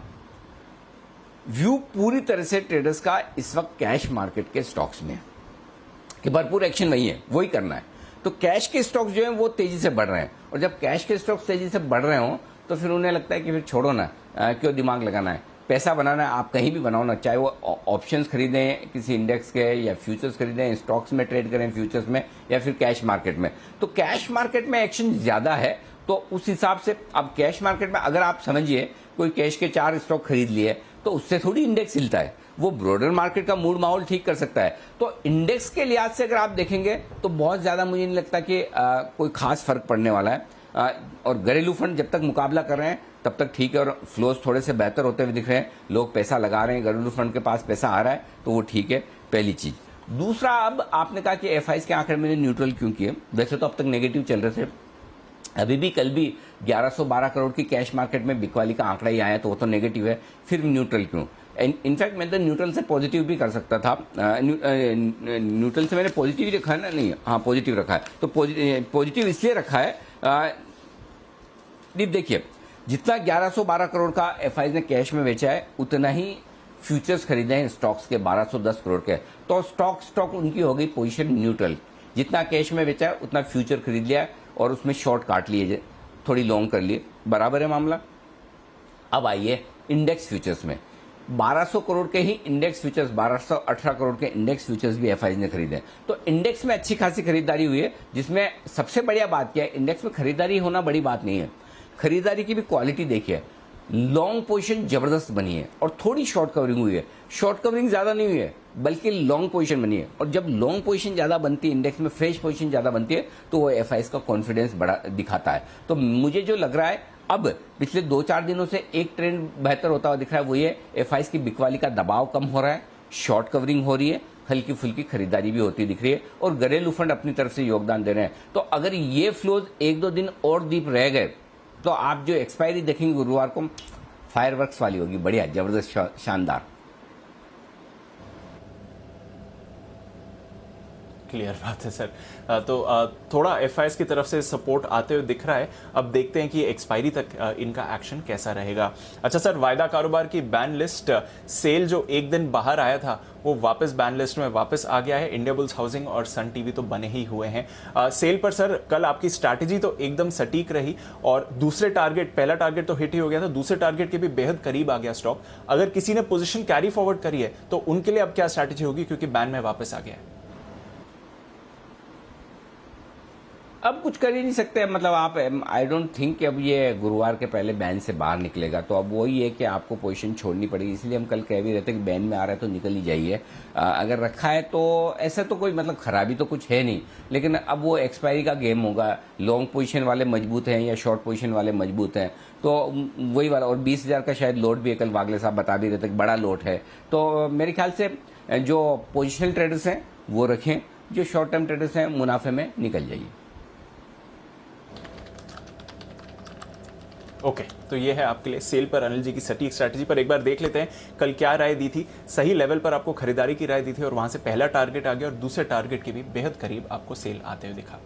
व्यू पूरी तरह से ट्रेडर्स का इस वक्त कैश मार्केट के स्टॉक्स में है कि भरपूर एक्शन वही है, वही करना है। तो कैश के स्टॉक्स जो हैं वो तेजी से बढ़ रहे हैं, और जब कैश के स्टॉक्स तेजी से बढ़ रहे हो तो फिर उन्हें लगता है कि फिर छोड़ो ना, क्यों दिमाग लगाना है, पैसा बनाना है, आप कहीं भी बनाओ ना, चाहे वो ऑप्शंस खरीदें किसी इंडेक्स के, या फ्यूचर्स खरीदें, स्टॉक्स में ट्रेड करें फ्यूचर्स में, या फिर कैश मार्केट में। तो कैश मार्केट में एक्शन ज्यादा है, तो उस हिसाब से अब कैश मार्केट में अगर आप समझिए कोई कैश के 4 स्टॉक खरीद लिए तो उससे थोड़ी इंडेक्स हिलता है, वो ब्रॉडर मार्केट का मूड माहौल ठीक कर सकता है। तो इंडेक्स के लिहाज से अगर आप देखेंगे तो बहुत ज्यादा मुझे नहीं लगता कि कोई खास फर्क पड़ने वाला है। और घरेलू फंड जब तक मुकाबला कर रहे हैं तब तक ठीक है, और फ्लोज थोड़े से बेहतर होते हुए दिख रहे हैं, लोग पैसा लगा रहे हैं, घरेलू फंड के पास पैसा आ रहा है, तो वो ठीक है, पहली चीज। दूसरा, अब आपने कहा कि एफआईआई के आंकड़े मैंने न्यूट्रल क्यों किए? वैसे तो अब तक नेगेटिव चल रहे थे, अभी भी कल भी 1112 करोड़ की कैश मार्केट में बिकवाली का आंकड़ा ही आया, तो वो तो नेगेटिव है, फिर न्यूट्रल क्यों? इनफैक्ट मैं तो न्यूट्रल से पॉजिटिव भी कर सकता था। न्यूट्रल से मैंने पॉजिटिव रखा है ना, नहीं, हाँ पॉजिटिव रखा है। तो पॉजिटिव इसलिए रखा है, देखिए जितना 1112 करोड़ का एफआईआई ने कैश में बेचा है उतना ही फ्यूचर्स खरीदे हैं स्टॉक्स के 1210 करोड़ के, तो स्टॉक उनकी हो गई पोजीशन न्यूट्रल। जितना कैश में बेचा है उतना फ्यूचर खरीद लिया और उसमें शॉर्ट काट लिए। थोड़ी लॉन्ग कर लिए, बराबर है मामला। अब आइए इंडेक्स फ्यूचर्स में, 1200 करोड़ के ही इंडेक्स फ्यूचर्स, 1218 करोड़ के इंडेक्स फ्यूचर्स भी एफआई ने खरीदे। तो इंडेक्स में अच्छी खासी खरीदारी हुई है, जिसमें सबसे बढ़िया बात क्या है, इंडेक्स में खरीदारी होना बड़ी बात नहीं है, खरीदारी की भी क्वालिटी देखिए। लॉन्ग पोजीशन जबरदस्त बनी है और थोड़ी शॉर्ट कवरिंग हुई है, शॉर्ट कवरिंग ज्यादा नहीं हुई है बल्कि लॉन्ग पोजीशन बनी है। और जब लॉन्ग पोजीशन ज्यादा बनती है, इंडेक्स में फ्रेश पोजीशन ज्यादा बनती है, तो वो एफआई का कॉन्फिडेंस बड़ा दिखाता है। तो मुझे जो लग रहा है, अब पिछले 2-4 दिनों से एक ट्रेंड बेहतर होता हुआ दिख रहा है, वो ये एफआई की बिकवाली का दबाव कम हो रहा है, शॉर्ट कवरिंग हो रही है, हल्की फुल्की खरीदारी भी होती दिख रही है और घरेलू फंड अपनी तरफ से योगदान दे रहे हैं। तो अगर ये फ्लोज 1-2 दिन और डीप रह गए तो आप जो एक्सपायरी देखेंगे गुरुवार को, फायरवर्क्स वाली होगी, बढ़िया, जबरदस्त, शानदार। क्लियर बात है सर। तो थोड़ा एफआईएस की तरफ से सपोर्ट आते हुए दिख रहा है। अब देखते हैं कि एक्सपायरी तक इनका एक्शन कैसा रहेगा। अच्छा सर, वायदा कारोबार की बैन लिस्ट सेल जो एक दिन बाहर आया था, वो वापस बैन लिस्ट में वापस आ गया है। इंडिया बुल्स हाउसिंग और सन टीवी तो बने ही हुए हैं। सेल पर सर कल आपकी स्ट्रैटेजी तो एकदम सटीक रही और दूसरे टारगेट, पहला टारगेट तो हिट ही हो गया था, दूसरे टारगेट के भी बेहद करीब आ गया स्टॉक। अगर किसी ने पोजीशन कैरी फॉरवर्ड करी है तो उनके लिए अब क्या स्ट्रैटेजी होगी, क्योंकि बैन में वापस आ गया है? अब कुछ कर ही नहीं सकते, मतलब आप, आई डोंट थिंक कि अब ये गुरुवार के पहले बैन से बाहर निकलेगा। तो अब वही है कि आपको पोजीशन छोड़नी पड़ेगी, इसलिए हम कल कह भी रहे थे कि बैन में आ रहा है तो निकल ही जाइए। अगर रखा है तो ऐसा तो कोई मतलब खराबी तो कुछ है नहीं, लेकिन अब वो एक्सपायरी का गेम होगा। लॉन्ग पोजीशन वाले मजबूत हैं या शॉर्ट पोजीशन वाले मजबूत हैं, तो वही वाला। और 20,000 का शायद लोड भी है, कल वागले साहब बता भी रहे थे कि बड़ा लोड है। तो मेरे ख्याल से जो पोजिशनल ट्रेडर्स हैं वो रखें, जो शॉर्ट टर्म ट्रेडर्स हैं मुनाफे में निकल जाइए। ओके, तो ये है आपके लिए सेल पर अनिल जी की सटीक स्ट्रैटेजी। पर एक बार देख लेते हैं कल क्या राय दी थी। सही लेवल पर आपको खरीदारी की राय दी थी और वहां से पहला टारगेट आ गया और दूसरे टारगेट के भी बेहद करीब आपको सेल आते हुए दिखा।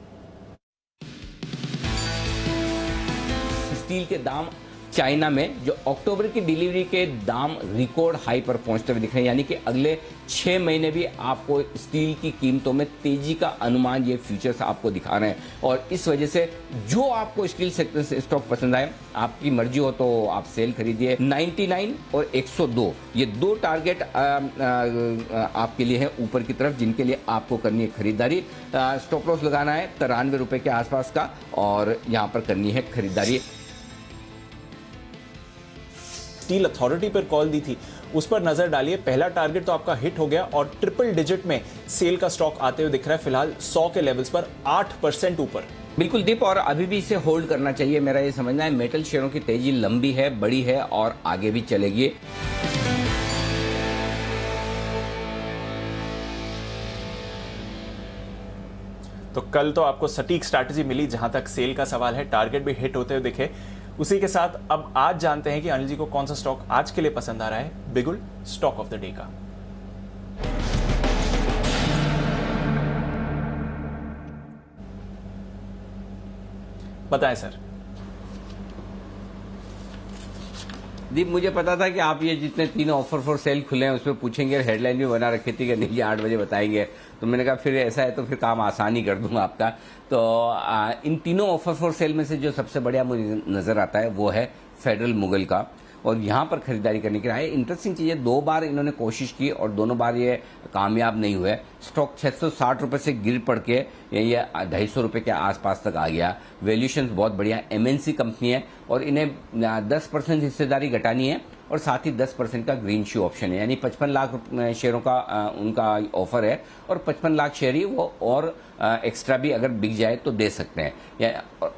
स्टील के दाम चाइना में जो अक्टूबर की डिलीवरी के दाम रिकॉर्ड हाई पर पहुंचते हुए दिख रहे हैं, यानी कि अगले 6 महीने भी आपको स्टील की कीमतों में तेजी का अनुमान ये फ्यूचर्स आपको दिखा रहे हैं। और इस वजह से जो आपको स्टील सेक्टर से स्टॉक पसंद आए, आपकी मर्जी हो तो आप सेल खरीदिए। 99 और 102 ये 2 टारगेट आपके लिए है ऊपर की तरफ, जिनके लिए आपको करनी है खरीदारी। स्टॉप लॉस लगाना है 93 रुपए के आसपास का और यहाँ पर करनी है खरीदारी। स्टील अथॉरिटी पर कॉल दी थी, उस पर नजर डालिए। पहला टारगेट तो आपका हिट हो गया और ट्रिपल डिजिट में सेल का स्टॉक आते हुए दिख रहा है, फिलहाल 100 के लेवल्स पर 8% ऊपर। बिल्कुल दीप, और अभी भी इसे होल्ड करना चाहिए, मेरा ये समझना है। मेटल शेयरों की तेजी लंबी है, बड़ी है और आगे भी चलेगी। तो कल तो आपको सटीक स्ट्रैटेजी मिली जहां तक सेल का सवाल है, टारगेट भी हिट होते हुए दिखे। उसी के साथ अब आज जानते हैं कि अनिल जी को कौन सा स्टॉक आज के लिए पसंद आ रहा है। बिगुल स्टॉक ऑफ द डे का बताएं सर। दीप, मुझे पता था कि आप ये जितने 3 ऑफर फॉर सेल खुले हैं उसमें पूछेंगे, हेडलाइन भी बना रखी थी कि नहीं 8 बजे बताएंगे। तो मैंने कहा फिर ऐसा है तो फिर काम आसान ही कर दूंगा आपका। तो इन तीनों ऑफर फॉर सेल में से जो सबसे बढ़िया मुझे नजर आता है वो है फेडरल मुगल का, और यहाँ पर खरीदारी करने के लिए इंटरेस्टिंग चीज़ है, 2 बार इन्होंने कोशिश की और दोनों बार ये कामयाब नहीं हुए। स्टॉक 660 रुपए से गिर पड़ के ये 250 रुपए के आसपास तक आ गया। वैल्यूएशन बहुत बढ़िया, एमएनसी कंपनी है और इन्हें 10% हिस्सेदारी घटानी है और साथ ही 10% का ग्रीन शू ऑप्शन है, यानी 55 लाख शेयरों का उनका ऑफर है और 55 लाख शेयर ही वो और एक्स्ट्रा भी अगर बिक जाए तो दे सकते हैं।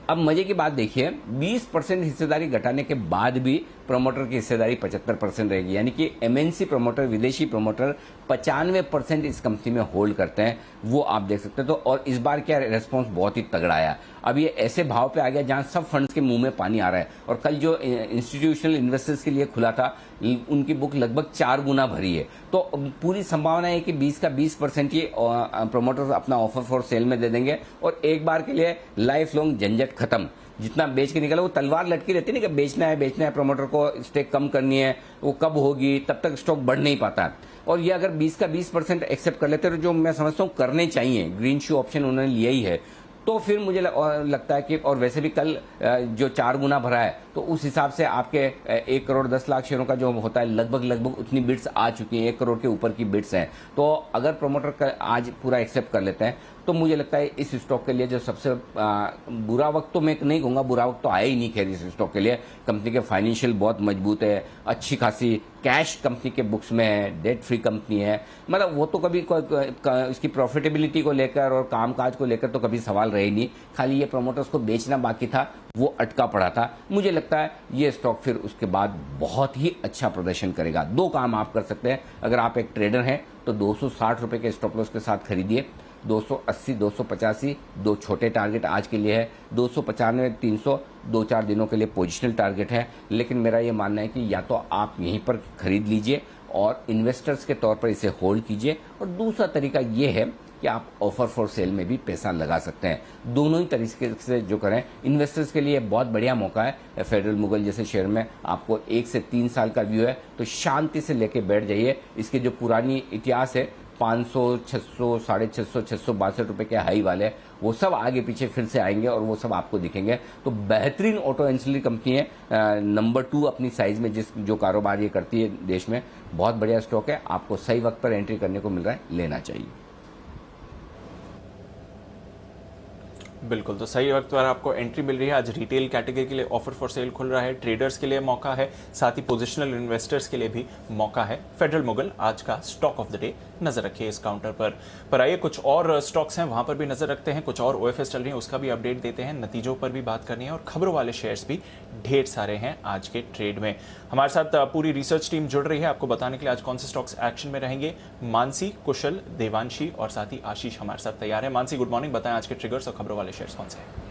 अब मजे की बात देखिए, 20% हिस्सेदारी घटाने के बाद भी प्रमोटर की हिस्सेदारी 75% रहेगी, यानी कि एमएनसी प्रमोटर, विदेशी प्रमोटर 95% इस कंपनी में होल्ड करते हैं, वो आप देख सकते हैं। तो और इस बार क्या रेस्पॉन्स बहुत ही तगड़ा आया। अब ये ऐसे भाव पे आ गया जहां सब फंड्स के मुंह में पानी आ रहा है। और कल जो इंस्टीट्यूशनल इन्वेस्टर्स के लिए खुला था, उनकी बुक लगभग 4 गुना भरी है। तो पूरी संभावना है कि 20 का 20% ये प्रमोटर्स अपना ऑफर फॉर सेल में दे देंगे और एक बार के लिए लाइफ लॉन्ग झंझट खत्म। जितना बेच के निकला, वो तलवार लटकी रहती है ना कि बेचना है, प्रमोटर को स्टेक कम करनी है, वो कब होगी, तब तक स्टॉक बढ़ नहीं पाता। और ये अगर 20 का 20% एक्सेप्ट कर लेते हैं, जो मैं समझता हूँ करने चाहिए, ग्रीन शू ऑप्शन उन्होंने लिया ही है, तो फिर मुझे लगता है कि, और वैसे भी कल जो 4 गुना भरा है, तो उस हिसाब से आपके 1 करोड़ 10 लाख शेयरों का जो होता है लगभग उतनी बिड्स आ चुकी हैं, 1 करोड़ के ऊपर की बिड्स हैं। तो अगर प्रमोटर आज पूरा एक्सेप्ट कर लेते हैं तो मुझे लगता है इस स्टॉक के लिए जो सबसे बुरा वक्त, तो मैं नहीं कहूँगा, बुरा वक्त तो आया ही नहीं खैर इस स्टॉक के लिए। कंपनी के फाइनेंशियल बहुत मजबूत है, अच्छी खासी कैश कंपनी के बुक्स में है, डेट फ्री कंपनी है, मतलब वो तो कभी इसकी प्रॉफिटेबिलिटी को लेकर और कामकाज को लेकर तो कभी सवाल रहे नहीं, खाली ये प्रमोटर्स को बेचना बाकी था, वो अटका पड़ा था। मुझे लगता है ये स्टॉक फिर उसके बाद बहुत ही अच्छा प्रदर्शन करेगा। 2 काम आप कर सकते हैं, अगर आप एक ट्रेडर हैं तो 260 रुपए के स्टॉप लॉस के साथ खरीदिए, 280, 285 2 छोटे टारगेट आज के लिए है, 295, 300 2-4 दिनों के लिए पोजिशनल टारगेट है। लेकिन मेरा ये मानना है कि या तो आप यहीं पर खरीद लीजिए और इन्वेस्टर्स के तौर पर इसे होल्ड कीजिए, और दूसरा तरीका ये है कि आप ऑफर फॉर सेल में भी पैसा लगा सकते हैं। दोनों ही तरीके से जो करें, इन्वेस्टर्स के लिए बहुत बढ़िया मौका है। फेडरल मुगल जैसे शेयर में आपको 1 से 3 साल का व्यू है, तो शांति से लेके बैठ जाइए। इसके जो पुरानी इतिहास है 500, 600, 650, 662 रुपए के हाई वाले, वो सब आगे पीछे फिर से आएंगे और वो सब आपको दिखेंगे। तो बेहतरीन ऑटो एंसिलरी कंपनी है, नंबर 2 अपनी साइज में जो कारोबार ये करती है देश में, बहुत बढ़िया स्टॉक है। आपको सही वक्त पर एंट्री करने को मिल रहा है, लेना चाहिए। बिल्कुल, तो सही वक्त पर आपको एंट्री मिल रही है। आज रिटेल कैटेगरी के लिए ऑफर फॉर सेल खुल रहा है, ट्रेडर्स के लिए मौका है, साथ ही पोजिशनल इन्वेस्टर्स के लिए भी मौका है। फेडरल मुगल आज का स्टॉक ऑफ द डे, नजर रखिए इस काउंटर पर आइए कुछ और स्टॉक्स हैं वहां पर भी नजर रखते हैं। कुछ और ओएफएस चल रही है, उसका भी अपडेट देते हैं, नतीजों पर भी बात करनी है, और खबरों वाले शेयर्स भी ढेर सारे हैं आज के ट्रेड में। हमारे साथ पूरी रिसर्च टीम जुड़ रही है आपको बताने के लिए आज कौन से स्टॉक्स एक्शन में रहेंगे। मानसी, कुशल, देवांशी और साथ ही आशीष हमारे साथ तैयार है। मानसी, गुड मॉर्निंग, बताएं आज के ट्रिगर्स और खबरों वाले शेयर्स कौन से हैं।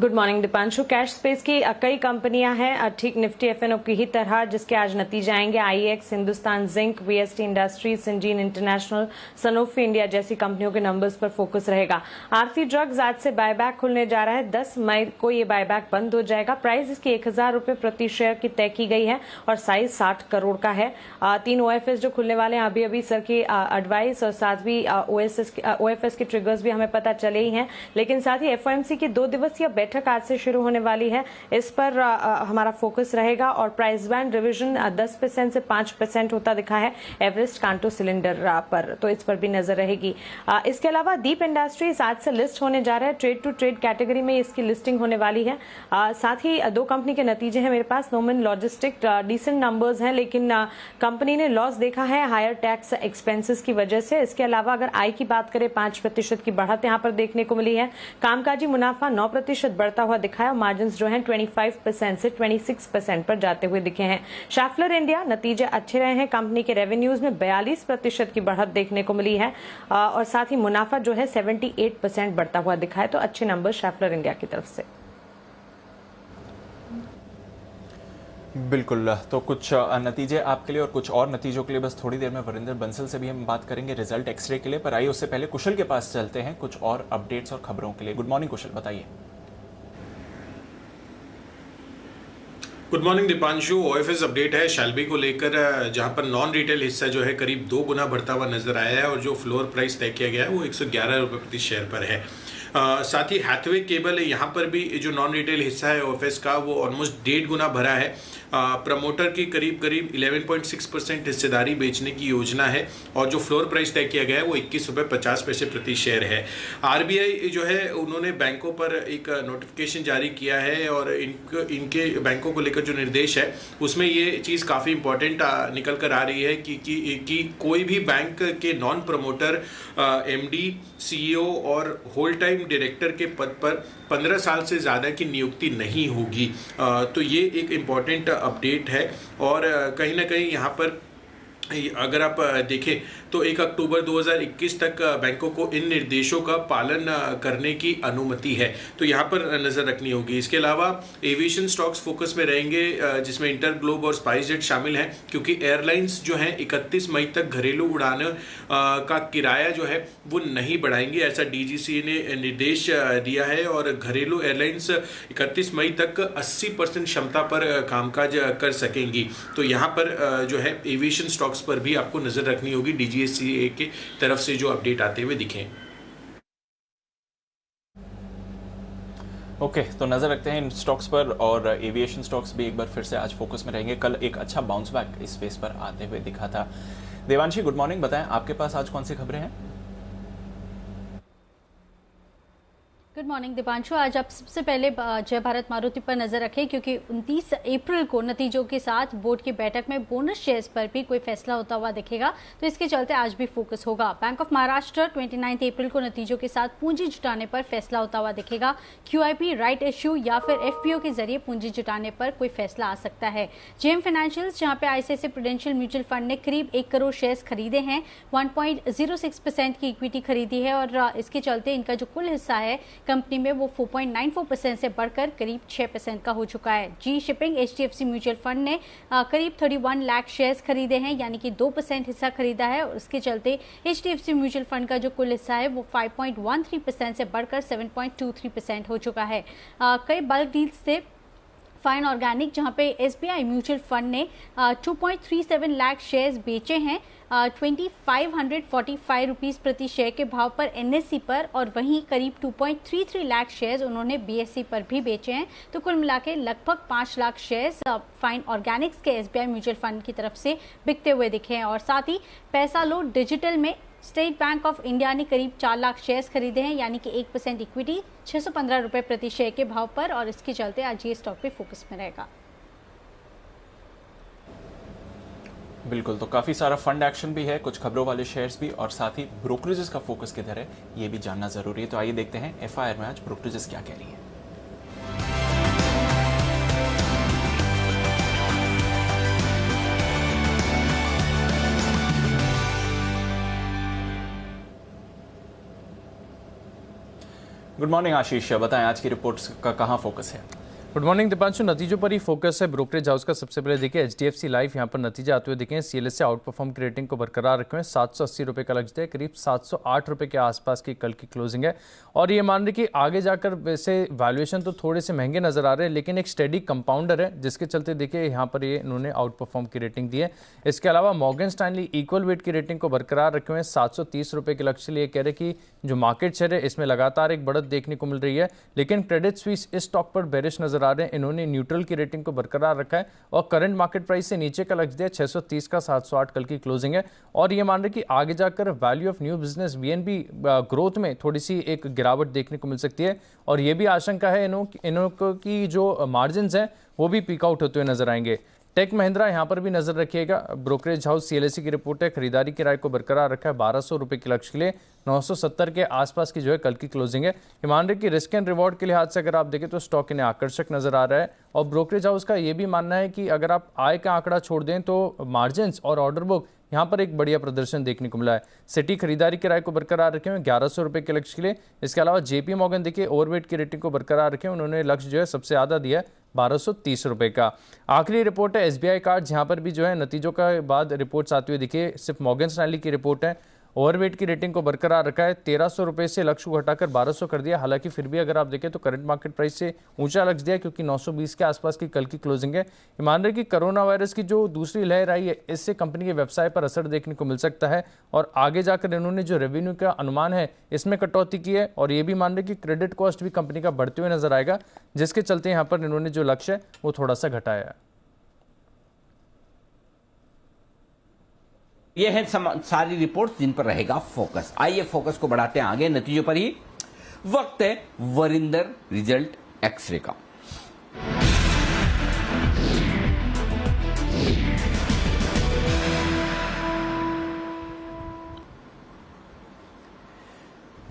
Good morning Deepanshu. Cash space की कई कंपनियां हैं ठीक निफ्टी एफएनओ की ही तरह, जिसके आज नतीजे आएंगे। IEX, Hindustan Zinc, VST Industries, Syngene International, Sanofi India जैसी कंपनियों के नंबर्स पर फोकस रहेगा। आरती ड्रग्स आज से बायबैक खुलने जा रहा है, 10 मई को ये बायबैक बंद हो जाएगा। प्राइस इसकी 1000 रुपए प्रति शेयर की तय की गई है और साइज 60 करोड़ का है। 3 ओएफएस जो खुलने वाले हैं, अभी अभी सर की एडवाइस और साथ भी ओएफएस के ट्रिगर्स भी हमें पता चले ही हैं, लेकिन साथ ही एफओएमसी की 2 दिवसीय बैठक आज से शुरू होने वाली है, इस पर हमारा फोकस रहेगा। और प्राइस बैंड रिवीजन 10% से 5% होता दिखा है एवरेस्ट कांटो सिलेंडर पर, तो इस पर भी नजर रहेगी। इसके अलावा दीप इंडस्ट्रीज आज से लिस्ट होने जा रहा है, ट्रेड टू ट्रेड कैटेगरी में इसकी लिस्टिंग होने वाली है। साथ ही 2 कंपनी के नतीजे हैं मेरे पास। नोमन लॉजिस्टिक डिसेंट नंबर्स हैं, लेकिन कंपनी ने लॉस देखा है हायर टैक्स एक्सपेंसेस की वजह से। इसके अलावा अगर आय की बात करें, 5% की बढ़त यहां पर देखने को मिली है। कामकाजी मुनाफा 9% बढ़ता हुआ दिखाया, मार्जिन जो हैं 25% से 26% पर जाते हुए दिखे हैं। शैफलर इंडिया नतीजे अच्छे रहे हैं, कंपनी के रेवेन्यूज में 42% की बढ़त देखने को मिली है और साथ ही मुनाफा जो है 78% बढ़ता हुआ दिखा है, तो अच्छे नंबर शैफलर इंडिया की तरफ से। बिल्कुल, तो कुछ नतीजे आपके लिए और कुछ और नतीजों के लिए बस थोड़ी देर में वरिंदर बंसल से भी हम बात करेंगे रिजल्ट एक्सरे के लिए। पर आइए उससे पहले कुशल के पास चलते हैं कुछ और अपडेट्स और खबरों के लिए। गुड मॉर्निंग कुशल, बताइए। Good morning Deepanshu. OFS update है शैल्बी को लेकर, जहां पर नॉन रिटेल हिस्सा जो है करीब 2 गुना बढ़ता हुआ नजर आया है और जो फ्लोर प्राइस तय किया गया है वो 111 रुपये प्रति शेयर पर है। साथ ही हैथवे केबल यहाँ पर भी जो नॉन रिटेल हिस्सा है ओएफएस का वो ऑलमोस्ट 1.5 गुना भरा है। प्रमोटर की करीब 11.6% हिस्सेदारी बेचने की योजना है और जो फ्लोर प्राइस तय किया गया है वो 21 रुपये 50 पैसे प्रति शेयर है। आरबीआई जो है उन्होंने बैंकों पर एक नोटिफिकेशन जारी किया है और इनके बैंकों को लेकर जो निर्देश है उसमें ये चीज़ काफ़ी इंपॉर्टेंट निकल कर आ रही है कि कोई भी बैंक के नॉन प्रमोटर एमडी, सीईओ और होल टाइम डायरेक्टर के पद पर 15 साल से ज़्यादा की नियुक्ति नहीं होगी। तो ये एक इम्पॉर्टेंट अपडेट है और कहीं ना कहीं यहाँ पर अगर आप देखें तो 1 अक्टूबर 2021 तक बैंकों को इन निर्देशों का पालन करने की अनुमति है, तो यहाँ पर नज़र रखनी होगी। इसके अलावा एविएशन स्टॉक्स फोकस में रहेंगे जिसमें इंटर ग्लोब और स्पाइस जेट शामिल हैं, क्योंकि एयरलाइंस जो हैं 31 मई तक घरेलू उड़ान का किराया जो है वो नहीं बढ़ाएंगे, ऐसा डीजीसीए ने निर्देश दिया है और घरेलू एयरलाइंस 31 मई तक 80% क्षमता पर कामकाज कर सकेंगी। तो यहाँ पर जो है एविएशन स्टॉक्स पर भी आपको नजर रखनी होगी, डीजीसीए की तरफ से जो अपडेट आते हुए दिखे। ओके, तो नजर रखते हैं इन स्टॉक्स पर और एविएशन स्टॉक्स भी एक बार फिर से आज फोकस में रहेंगे। कल एक अच्छा बाउंस बैक इस स्पेस पर आते हुए दिखा था। देवांशी, गुड मॉर्निंग, बताएं आपके पास आज कौन सी खबरें हैं? Good morning Deepanshu. आज आप सबसे पहले जय भारत मारुति पर नजर रखें, क्योंकि 29 अप्रैल को नतीजों के साथ बोर्ड की बैठक में बोनस शेयर्स पर भी कोई फैसला होता हुआ दिखेगा, तो इसके चलते आज भी फोकस होगा। बैंक ऑफ महाराष्ट्र 29 अप्रैल को नतीजों के साथ पूंजी जुटाने पर फैसला होता हुआ दिखेगा। QIP राइट इश्यू या फिर FPO के जरिए पूंजी जुटाने पर कोई फैसला आ सकता है। JM फाइनेंशियल्स, जहां पे ICICI प्रूडेंशियल म्यूचुअल फंड ने करीब 1 करोड़ शेयर्स खरीदे हैं, 1.06% की इक्विटी खरीदी है और इसके चलते इनका जो कुल हिस्सा है कंपनी में वो 4.94% से बढ़कर करीब 6% का हो चुका है। जी शिपिंग HDFC म्यूचुअल फंड ने करीब 31 लाख शेयर्स खरीदे हैं, यानी कि 2% हिस्सा खरीदा है और इसके चलते HDFC म्यूचुअल फंड का जो कुल हिस्सा है वो 5.13% से बढ़कर 7.23% हो चुका है। कई बल्क डील्स थे। फाइन ऑर्गेनिक, जहां पे SBI म्यूचुअल फंड ने 2.37 लाख शेयर्स बेचे हैं 2545 रुपीज प्रति शेयर के भाव पर NSE पर, और वहीं करीब 2.33 लाख शेयर्स उन्होंने BSE पर भी बेचे हैं। तो कुल मिला के लगभग 5 लाख शेयर्स फाइन ऑर्गेनिक्स के SBI म्यूचुअल फंड की तरफ से बिकते हुए दिखे हैं। और साथ ही पैसा लो डिजिटल में स्टेट बैंक ऑफ इंडिया ने करीब 4 लाख शेयर्स खरीदे हैं, यानी कि 1% इक्विटी 615 रुपए प्रति शेयर के भाव पर, और इसके चलते आज ये स्टॉक पे फोकस में रहेगा। बिल्कुल, तो काफी सारा फंड एक्शन भी है, कुछ खबरों वाले शेयर्स भी, और साथ ही ब्रोकरेजेस का फोकस किधर है ये भी जानना जरूरी है। तो आइए देखते हैं FIR में आज ब्रोकरेजेस क्या कह रही है। गुड मॉर्निंग आशीष, बताएं आज की रिपोर्ट्स का कहां फोकस है? Good morning Deepanshu. नतीजों पर ही फोकस है ब्रोकरेज हाउस का। सबसे पहले देखिए HDFC लाइफ, यहाँ पर नतीजे आते हुए दिखे हैं। CLS से आउट परफॉर्म की रेटिंग को बरकरार रखे हैं। 780 रुपये का लक्ष्य है, करीब 708 रुपये के आसपास की कल की क्लोजिंग है। और ये मान रहे कि आगे जाकर वैसे वैल्यूएशन तो थोड़े से महंगे नजर आ रहे हैं, लेकिन एक स्टेडी कंपाउंडर है, जिसके चलते देखिए यहाँ पर ये इन्होंने आउट परफॉर्म की रेटिंग दी है। इसके अलावा मॉर्गन स्टैनली इक्वल वेट की रेटिंग को बरकरार रखे हुए हैं। 730 रुपये के लक्ष्य लिए कह रहे कि जो मार्केट शेयर है इसमें लगातार एक बढ़त देखने को मिल रही है, लेकिन क्रेडिट स्विस इस स्टॉक पर बेरिश नजर आ रहे हैं। इन्होंने न्यूट्रल की रेटिंग को बरकरार रखा है और करंट मार्केट प्राइस से नीचे का लक्ष्य दिया 630 का। 708 कल की क्लोजिंग है और ये मान रहे कि आगे जाकर value of new business VNB growth में थोड़ी सी एक गिरावट देखने को मिल सकती है। और ये भी आशंका है इन्हों की जो मार्जिन हैं वो भी पीक आउट होते हुए नजर आएंगे। टेक महिंद्रा यहाँ पर भी नजर रखिएगा। ब्रोकरेज हाउस CLSE की रिपोर्ट है, खरीदारी की राय को बरकरार रखा है 1200 रुपये के लक्ष्य के लिए। 970 के आसपास की जो है कल की क्लोजिंग है। ईमान रहे कि रिस्क एंड रिवॉर्ड के लिहाज से अगर आप देखें तो स्टॉक इन्हें आकर्षक नजर आ रहा है। और ब्रोकरेज हाउस का ये भी मानना है कि अगर आप आय का आंकड़ा छोड़ दें तो मार्जिन और ऑर्डर बुक यहाँ पर एक बढ़िया प्रदर्शन देखने को मिला है। सिटी खरीदारी की राय को बरकरार रखे हुए 1100 रुपये के लक्ष्य के लिए। इसके अलावा JP मॉर्गन देखिए ओवरवेट की रेटिंग को बरकरार रखे, उन्होंने लक्ष्य जो है सबसे ज़्यादा दिया है 1230 रुपये का। आखिरी रिपोर्ट है SBI कार्ड, जहाँ पर भी जो है नतीजों का बाद रिपोर्ट्स आती हुई दिखिए। सिर्फ मॉर्गन स्टैनली की रिपोर्ट है, ओवरवेट की रेटिंग को बरकरार रखा है। 1300 रुपये से लक्ष्य को घटाकर 1200 कर दिया। हालांकि फिर भी अगर आप देखें तो करंट मार्केट प्राइस से ऊंचा लक्ष्य दिया, क्योंकि 920 के आसपास की कल की क्लोजिंग है। ईमान रहे कि कोरोना वायरस की जो दूसरी लहर आई है, इससे कंपनी के व्यवसाय पर असर देखने को मिल सकता है और आगे जाकर इन्होंने जो रेवेन्यू का अनुमान है इसमें कटौती की है। और ये भी मान रहे कि क्रेडिट कॉस्ट भी कंपनी का बढ़ते हुए नजर आएगा, जिसके चलते यहाँ पर इन्होंने जो लक्ष्य है वो थोड़ा सा घटाया है। ये है सारी रिपोर्ट्स जिन पर रहेगा फोकस। आइए फोकस को बढ़ाते हैं आगे नतीजों पर ही। वक्त है वरिंदर रिजल्ट एक्सरे का।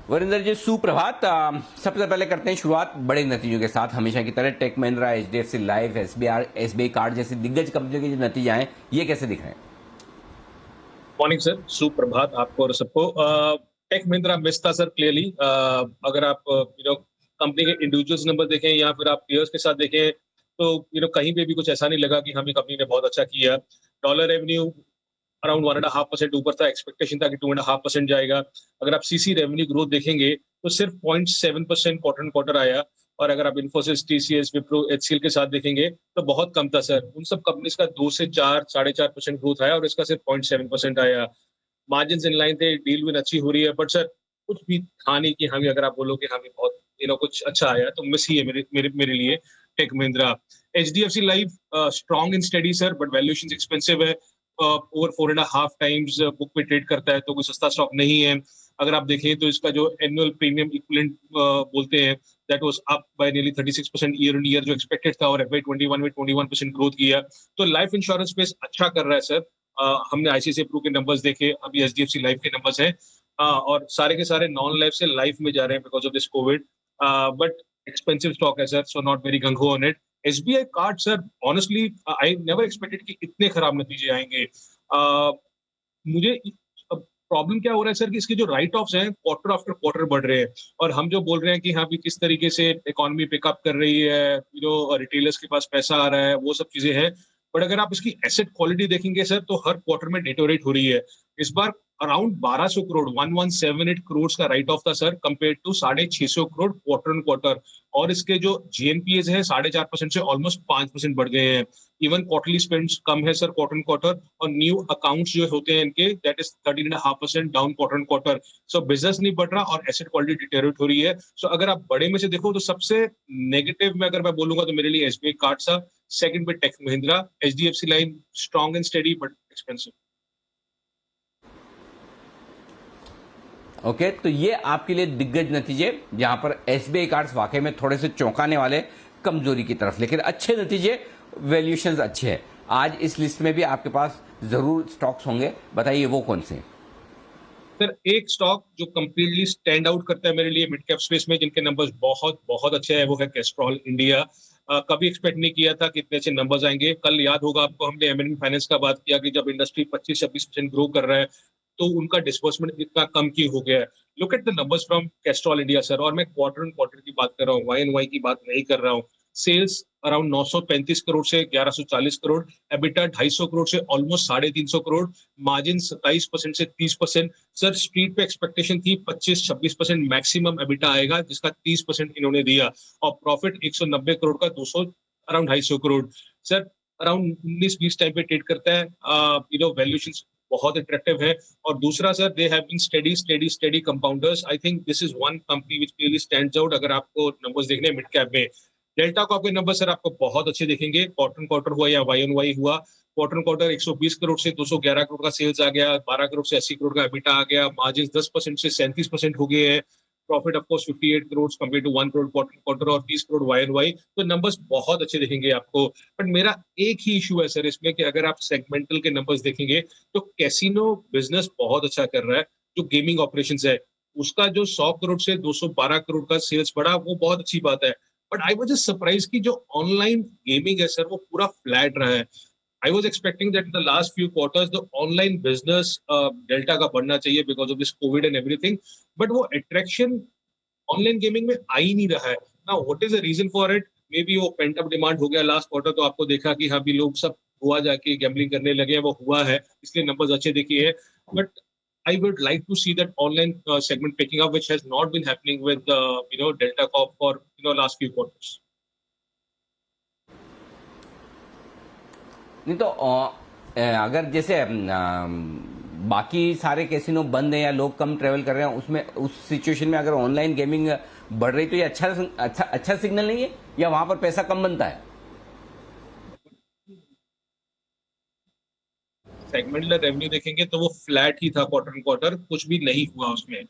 वरिंदर जी सुप्रभात। सबसे पहले करते हैं शुरुआत बड़े नतीजों के साथ। हमेशा की तरह tech Mahindra, HDFC life, SBI card जैसी दिग्गज कंपनियों के जो नतीजे आए ये कैसे दिख रहे हैं? मॉर्निंग सर, सुप्रभात आपको और सबको। टेक महिंद्रा मिस था सर क्लियरली। अगर आप कंपनी के इंडिविजुअल्स नंबर देखें या फिर आप पीयर्स के साथ देखें तो कहीं पे भी कुछ ऐसा नहीं लगा कि हमें कंपनी ने बहुत अच्छा किया। डॉलर रेवेन्यू अराउंड 1.5% ऊपर था, एक्सपेक्टेशन था कि 2.5% जाएगा। अगर आप CC रेवेन्यू ग्रोथ देखेंगे तो सिर्फ 0.7% क्वार्टर क्वार्टर आया। और अगर आप इन्फोसिस, TCS, विप्रो, HCL के साथ देखेंगे तो बहुत कम था सर। उन सब कंपनीज का 2 से 4, 4.5% ग्रोथ आया और इसका सिर्फ 0.7% आया। मार्जिन इन लाइन थे, डील विन अच्छी हो रही है, बट सर कुछ भी था नहीं कि हमें, अगर आप बोलो कि हमें बहुत कुछ अच्छा आया, तो मिस ही है मेरे लिए tech Mahindra. HDFC life strong and steady sir, but valuation expensive है, ओवर 4.5 टाइम्स बुक पे ट्रेड करता है, तो कोई सस्ता स्टॉक नहीं है। अगर आप देखें तो इसका जो एनुअल प्रीमियम इक्विवेलेंट बोलते हैं, that was up by nearly 36% year on year, जो एक्सपेक्टेड था, और FY21 में 21% ग्रोथ किया। तो लाइफ इंश्योरेंस स्पेस अच्छा कर रहा है सर। हमने ICICI प्रू के नंबर्स देखे, अभी HDFC लाइफ के नंबर्स हैं, और सारे के सारे नॉन लाइफ से लाइफ में जा रहे हैं because of this Covid, but expensive stock है सर, सो नॉट वेरी गंग हो on it. SBI card sir, honestly I never expected कि इतने खराब नतीजे आएंगे। मुझे प्रॉब्लम क्या हो रहा है सर कि इसके जो राइट ऑफ्स हैं क्वार्टर आफ्टर क्वार्टर बढ़ रहे हैं, और हम जो बोल रहे हैं कि हाँ भी किस तरीके से इकोनॉमी पिकअप कर रही है, रिटेलर्स के पास पैसा आ रहा है, वो सब चीजें हैं, बट अगर आप इसकी एसेट क्वालिटी देखेंगे सर तो हर क्वार्टर में डिटोरेट हो रही है। इस बार अराउंड 1200 करोड़ 1178 करोड़ का राइट ऑफ था sir, compare to 650 crore quarter on quarter, और इसके जो GNPAs है 4.5% से ऑलमोस्ट 5% बढ़ गए हैं। इवन क्वार्टरली स्पेंड्स कम है सर क्वार्टर ऑन क्वार्टर, और न्यू अकाउंट्स जो होते हैं इनके, that is 13.5% down quarter on quarter. So business नहीं बढ़ रहा और एसेट क्वालिटी डिटेरियोरेट हो रही है। सो अगर आप बड़े में से देखो तो सबसे नेगेटिव में अगर मैं बोलूंगा तो मेरे लिए SBI कार्ड सा, सेकंड पे tech Mahindra, HDFC line strong and steady but expensive. Okay, तो ये आपके लिए दिग्गज नतीजे, जहां पर SBI कार्ड्स वाकई में थोड़े से चौंकाने वाले, कमजोरी की तरफ, लेकिन अच्छे नतीजे, वैल्यूएशंस अच्छे हैं। आज इस लिस्ट में भी आपके पास जरूर स्टॉक्स होंगे, बताइए वो कौन से? सर एक स्टॉक जो कंप्लीटली स्टैंड आउट करता है मेरे लिए मिड कैप स्पेस में, जिनके नंबर्स बहुत बहुत अच्छे हैं, वो है कैस्ट्रॉल इंडिया। कभी एक्सपेक्ट नहीं किया था कि इतने अच्छे नंबर्स आएंगे। कल याद होगा आपको, हमने M&M फाइनेंस का बात किया कि जब इंडस्ट्री 25-26% ग्रो कर रहा है तो उनका डिस्बर्समेंट इतना कम क्यों हो गया है। Look at the numbers from Castrol India sir, और मैं क्वार्टर ऑन क्वार्टर की बात कर रहा हूँ, YoY की बात नहीं कर रहा हूँ। सेल्स अराउंड 935 करोड़ से 1140 करोड़, एबिटा 250 करोड़ से ऑलमोस्ट 350 करोड़, मार्जिन 27% से 30%। सर स्ट्रीट पे एक्सपेक्टेशन थी 25-26% मैक्सिमम एबिटा आएगा, जिसका 30% इन्होंने दिया, और प्रॉफिट 190 करोड़ का 200 around 250 crore. Sir around 19-20 time पे ट्रेड करता है, वैल्यूएशन बहुत अट्रैक्टिव है। और दूसरा sir, they have been steady compounders. I think this is one company which clearly stands out. अगर आपको नंबर्स देखने हैं मिड कैप में, डेल्टा कॉर्प के नंबर सर आपको बहुत अच्छे दिखेंगे, क्वार्टर क्वार्टर हुआ या YoY हुआ। क्वार्टर क्वार्टर 120 करोड़ से 211 करोड़ का सेल्स आ गया, 12 करोड़ से 80 करोड़ का एबिटा आ गया, मार्जिन 10% से 37% हो गए हैं, profit of course 58 crore compare to 1 crore quarter quarter, और 30 करोड़ YoY। तो नंबर्स बहुत अच्छे दिखेंगे आपको। बट मेरा एक ही इशू है सर इसमें कि अगर आप सेगमेंटल के नंबर्स देखेंगे तो कैसीनो बिजनेस बहुत अच्छा कर रहा है। जो गेमिंग ऑपरेशंस है उसका जो 100 करोड़ से 212 करोड़ का सेल्स बढ़ा, वो बहुत अच्छी बात है। But I was just surprise कि जो ऑनलाइन गेमिंग है सर वो पूरा फ्लैट रहा है। I was expecting that in the last few quarters the online business delta का बढ़ना चाहिए because of this COVID and everything, but वो attraction online gaming में आ ही नहीं रहा है। Now what is the reason for it? Maybe वो pent up demand हो गया last quarter, तो आपको देखा कि हाँ भी लोग सब गोवा जाके गैम्बलिंग करने लगे हैं, वो हुआ है, इसलिए नंबर्स अच्छे दिखे हैं। But I would like to see that online segment picking up, which has not been happening with Delta Corp for last few quarters. नहीं तो अगर जैसे बाकी सारे कैसीनो बंद हैं या लोग कम ट्रेवल कर रहे हैं, उसमें उस सिचुएशन में अगर ऑनलाइन गेमिंग बढ़ रही तो ये अच्छा सिग्नल नहीं है, या वहां पर पैसा कम बनता है? सेगमेंटल रेवेन्यू देखेंगे तो वो फ्लैट ही था क्वार्टर ऑन क्वार्टर, कुछ भी नहीं हुआ उसमें।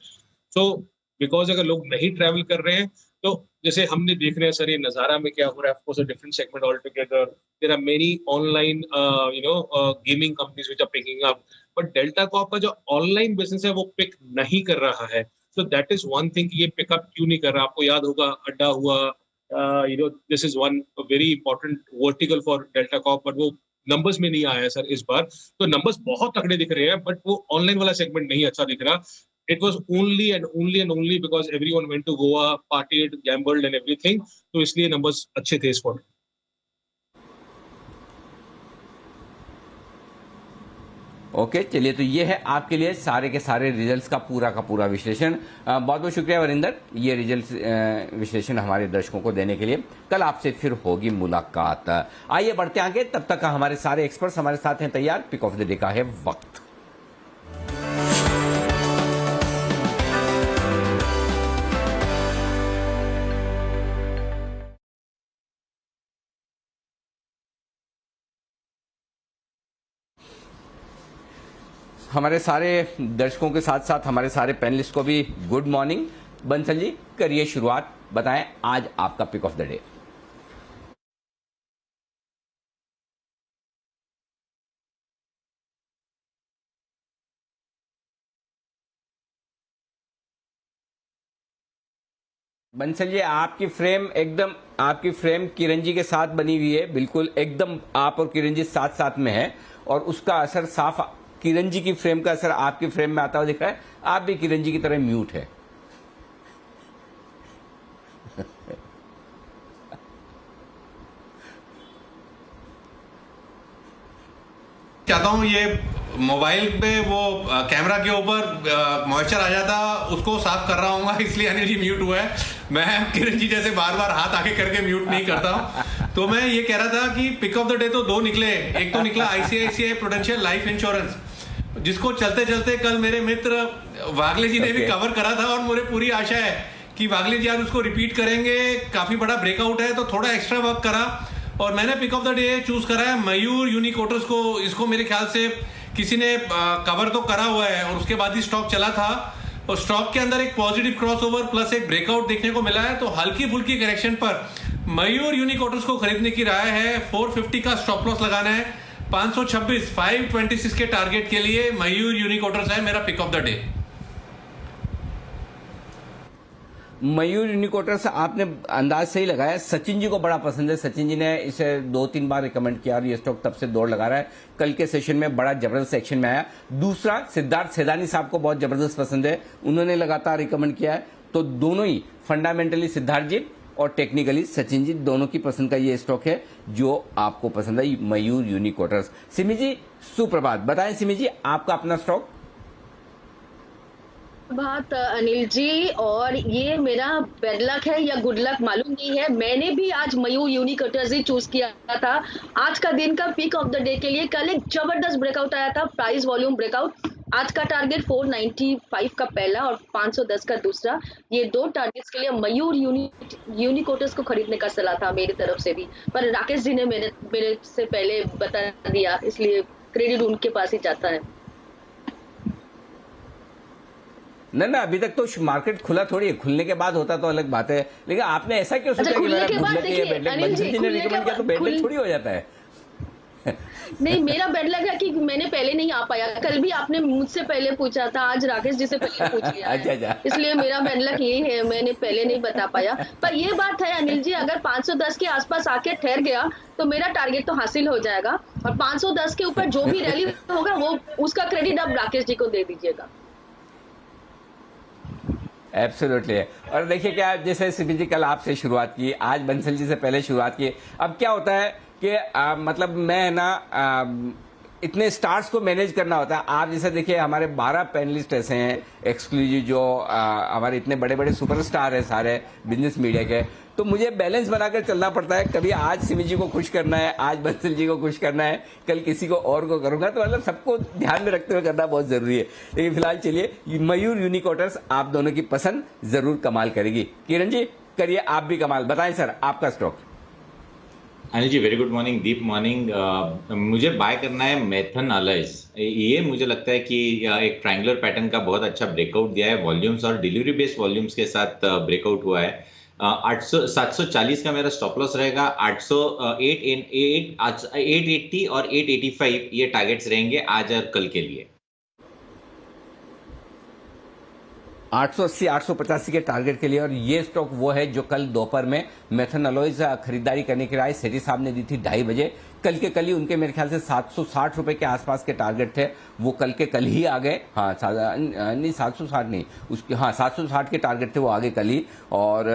सो बिकॉज अगर लोग नहीं ट्रैवल कर रहे हैं, तो जैसे हमने देख रहे हैं सर ये नजारा में क्या हो रहा है, of course a different segment all together, there are many online gaming companies which are picking up, but Delta Corp का जो ऑनलाइन बिजनेस है वो पिक नहीं कर रहा है। So that is one thing, ये पिकअप क्यों नहीं कर रहा। आपको याद होगा अड्डा हुआ, this is one very important vertical for delta Corp, but वो नंबर्स में नहीं आया है सर इस बार। तो नंबर्स बहुत तगड़े दिख रहे हैं, बट वो ऑनलाइन वाला सेगमेंट नहीं अच्छा दिख रहा। It was only and only because everyone went to Goa, partied, gambled and everything. तो इसलिए नंबर्स अच्छे थे इस क्वार्टर। ओके, चलिए, तो ये है आपके लिए सारे के सारे रिजल्ट्स का पूरा विश्लेषण। बहुत बहुत शुक्रिया वरिंदर, ये रिजल्ट्स विश्लेषण हमारे दर्शकों को देने के लिए। कल आपसे फिर होगी मुलाकात। आइए बढ़ते आगे, तब तक हमारे सारे एक्सपर्ट्स हमारे साथ हैं तैयार। पिक ऑफ द डे का है वक्त। हमारे सारे दर्शकों के साथ साथ हमारे सारे पैनलिस्ट को भी गुड मॉर्निंग। बंसल जी, करिए शुरुआत, बताएं आज आपका pick of the day. Bansal ji, आपकी फ्रेम किरण जी के साथ बनी हुई है, बिल्कुल एकदम आप और किरण जी साथ साथ में है, और उसका असर साफ किरण जी की फ्रेम का असर आपकी फ्रेम में आता हुआ दिख रहा है। आप भी किरण जी की तरह म्यूट है। चाहता हूँ ये मोबाइल पे वो कैमरा के ऊपर मॉइस्चर आ जाता, उसको साफ कर रहा हूँ, इसलिए अनिल जी म्यूट हुआ है। मैं किरण जी जैसे बार बार हाथ आगे करके म्यूट नहीं करता हूँ। तो मैं ये कह रहा था कि पिक ऑफ द डे तो दो निकले। एक तो निकला आईसीआईसीआई प्रूडेंशियल लाइफ इंश्योरेंस, जिसको चलते चलते कल मेरे मित्र वागले जी ने भी कवर करा था, और मुझे पूरी आशा है कि वागले जी आज उसको रिपीट करेंगे। काफी बड़ा ब्रेकआउट है, तो थोड़ा एक्स्ट्रा वर्क करा, और मैंने pick of the day choose करा है मयूर यूनिकोटर्स को। इसको मेरे ख्याल से किसी ने कवर तो करा हुआ है, और उसके बाद ही स्टॉक चला था, और स्टॉक के अंदर एक पॉजिटिव क्रॉसओवर प्लस एक ब्रेकआउट देखने को मिला है। तो हल्की फुल्की करेक्शन पर मयूर यूनिकोटर्स को खरीदने की राय है। 450 का स्टॉप लॉस लगाना है, 526 526 के टारगेट के लिए मयूर यूनिकोटर्स है मेरा पिक ऑफ द डे। मयूर यूनिकोटर्स आपने अंदाज सही लगाया। सचिन जी को बड़ा पसंद है, सचिन जी ने इसे 2-3 बार रिकमेंड किया, और ये स्टॉक तब से दौड़ लगा रहा है। कल के सेशन में बड़ा जबरदस्त एक्शन में आया। दूसरा, सिद्धार्थ सेदानी साहब को बहुत जबरदस्त पसंद है, उन्होंने लगातार रिकमेंड किया है। तो दोनों ही फंडामेंटली सिद्धार्थ जी और टेक्निकली सचिन जी, दोनों की पसंद का ये स्टॉक है जो आपको पसंद है, मयूर यूनिकोटर्स। सिमी जी सुप्रभात, बताएं सिमी जी आपका अपना स्टॉक। बात अनिल जी, और ये मेरा बैड लक है या गुड लक मालूम नहीं है, मैंने भी आज मयूर यूनिकोटर्स ही चूज किया था आज का दिन का पिक ऑफ द डे के लिए। कल एक जबरदस्त ब्रेकआउट आया था, प्राइस वॉल्यूम ब्रेकआउट। आज का टारगेट 495 का पहला और 510 का दूसरा, ये दो टारगेट्स के लिए मयूर यूनिकोटर्स को खरीदने का सलाह था मेरी तरफ से भी, पर राकेश जी ने मेरे से पहले बता दिया, इसलिए क्रेडिट उनके पास ही जाता है। ना अभी तक तो मार्केट खुला थोड़ी है, खुलने के बाद होता तो अलग बात है, लेकिन आपने ऐसा क्यों सोचा कि मेरा गुड लक है बैड लक? बंसल जी ने रिकमेंड किया तो बैड लक थोड़ी हो जाता है। नहीं, मेरा बैड लक है कि मैंने पहले नहीं आ पाया। कल भी आपने मुझसे पहले पूछा था, आज राकेश जी से पहले पूछ लिया है। अच्छा। इसलिए मेरा बैड लक यही है, मैंने पहले नहीं बता पाया। पर ये बात है अनिल जी, अगर 510 के आसपास आके ठहर गया तो मेरा टारगेट तो हासिल हो जाएगा, और 510 के ऊपर जो भी रैली होगा वो उसका क्रेडिट आप राकेश जी को दे दीजिएगा। एब्सोल्युटली। और देखिए क्या, जैसे सिमी जी कल आपसे शुरुआत की, आज बंसल जी से पहले शुरुआत की। अब क्या होता है कि मतलब मैं ना इतने स्टार्स को मैनेज करना होता है। आप जैसे देखिए हमारे 12 पैनलिस्ट ऐसे हैं एक्सक्लूसिव, जो हमारे इतने बड़े बड़े सुपरस्टार हैं सारे बिजनेस मीडिया के, तो मुझे बैलेंस बनाकर चलना पड़ता है। कभी आज सिमी जी को खुश करना है, आज बंसल जी को खुश करना है, कल किसी को और को करूंगा, तो मतलब सबको ध्यान में रखते हुए करना बहुत जरूरी है। लेकिन फिलहाल चलिए, मयूर यूनिकोटर्स आप दोनों की पसंद जरूर कमाल करेगी। किरण जी करिए आप भी कमाल, बताएं सर आपका stock. Anil ji very good morning, Deep morning. मुझे बाय करना है मेथन अलॉयज। ये मुझे लगता है कि एक ट्रायंगुलर पैटर्न का बहुत अच्छा ब्रेकआउट दिया है, वॉल्यूम्स और डिलीवरी बेस्ड वॉल्यूम्स के साथ ब्रेकआउट हुआ है। 740 का मेरा स्टॉप लॉस रहेगा। 880 और 885 ये टारगेट्स रहेंगे आज और कल के लिए। 880 885 के टारगेट के लिए, और ये स्टॉक वो है जो कल दोपहर में मेथन अलॉयज खरीदारी करने की राय सेठी साहब ने दी थी 2:30 बजे। कल के कल ही उनके मेरे ख्याल से 760 रुपए के आसपास के टारगेट थे, वो कल के कल ही आ गए। हाँ नहीं 760 नहीं, उसके 760 के टारगेट थे, वो आगे कल ही। और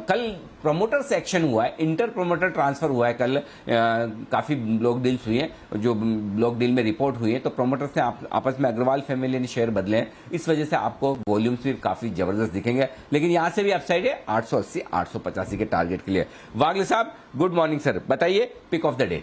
कल प्रमोटर से एक्शन हुआ है, इंटर प्रमोटर ट्रांसफर हुआ है कल। काफी ब्लॉक डील्स हुई हैं, जो ब्लॉक डील में रिपोर्ट हुई है, तो प्रमोटर से आपस में अग्रवाल फैमिली ने शेयर बदले हैं, इस वजह से आपको वॉल्यूम्स भी काफी जबरदस्त दिखेंगे। लेकिन यहां से भी अपसाइड है 880 885 के टारगेट के लिए। वागले साहब गुड मॉर्निंग सर, बताइए pick of the day.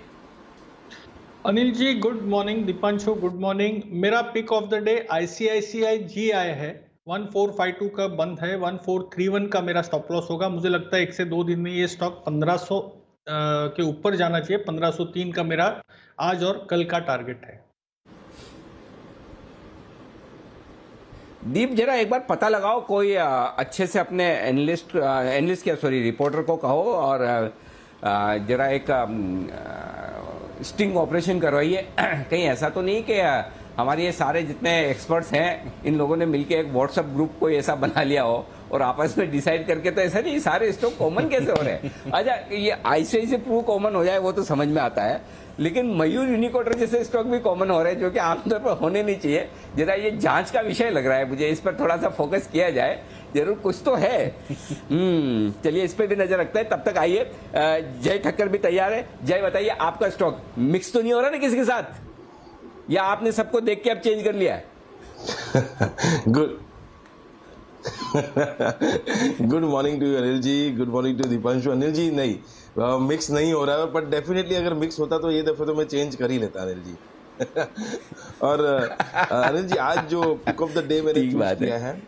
Anil ji good morning, Deepanshu good morning. मेरा pick of the day ICICI GI है, 1452 का बंद है, 1431 का मेरा स्टॉप लॉस होगा। मुझे लगता है 1 से 2 दिन में ये स्टॉक 1500 के ऊपर जाना चाहिए। 1503 का मेरा आज और कल का टारगेट है। दीप जरा एक बार पता लगाओ, कोई अच्छे से अपने एनालिस्ट क्या सॉरी रिपोर्टर को कहो और जरा एक स्टिंग ऑपरेशन करवाइए। कहीं ऐसा तो नहीं कि हमारे ये सारे जितने एक्सपर्ट्स हैं इन लोगों ने मिलकर एक व्हाट्सएप ग्रुप कोई ऐसा बना लिया हो और आपस में डिसाइड करके, तो ऐसा नहीं सारे स्टॉक कॉमन कैसे हो रहे हैं। अच्छा, ये आईसीआईसीआई प्रू कॉमन हो जाए वो तो समझ में आता है, लेकिन मयूर यूनिकॉर्टर जैसे स्टॉक भी कॉमन हो रहे हैं जो कि आमतौर पर होने नहीं चाहिए। जरा ये जांच का विषय लग रहा है मुझे, इस पर थोड़ा सा फोकस किया जाए, जरूर कुछ तो है। चलिए इस पर भी नजर रखते हैं। तब तक आइए, जय ठक्कर भी तैयार है। जय बताइए, आपका स्टॉक मिक्स तो नहीं हो रहा ना किसी के साथ, या आपने सबको देख के अब चेंज कर लिया है? Good morning to Anil ji, good morning to Deepanshu. Anil ji नहीं, मिक्स नहीं हो रहा है, बट डेफिनेटली अगर मिक्स होता तो ये दफे तो मैं चेंज कर ही लेता अनिल जी। और अनिल जी आज जो पिक ऑफ द डे मैंने चूज किया है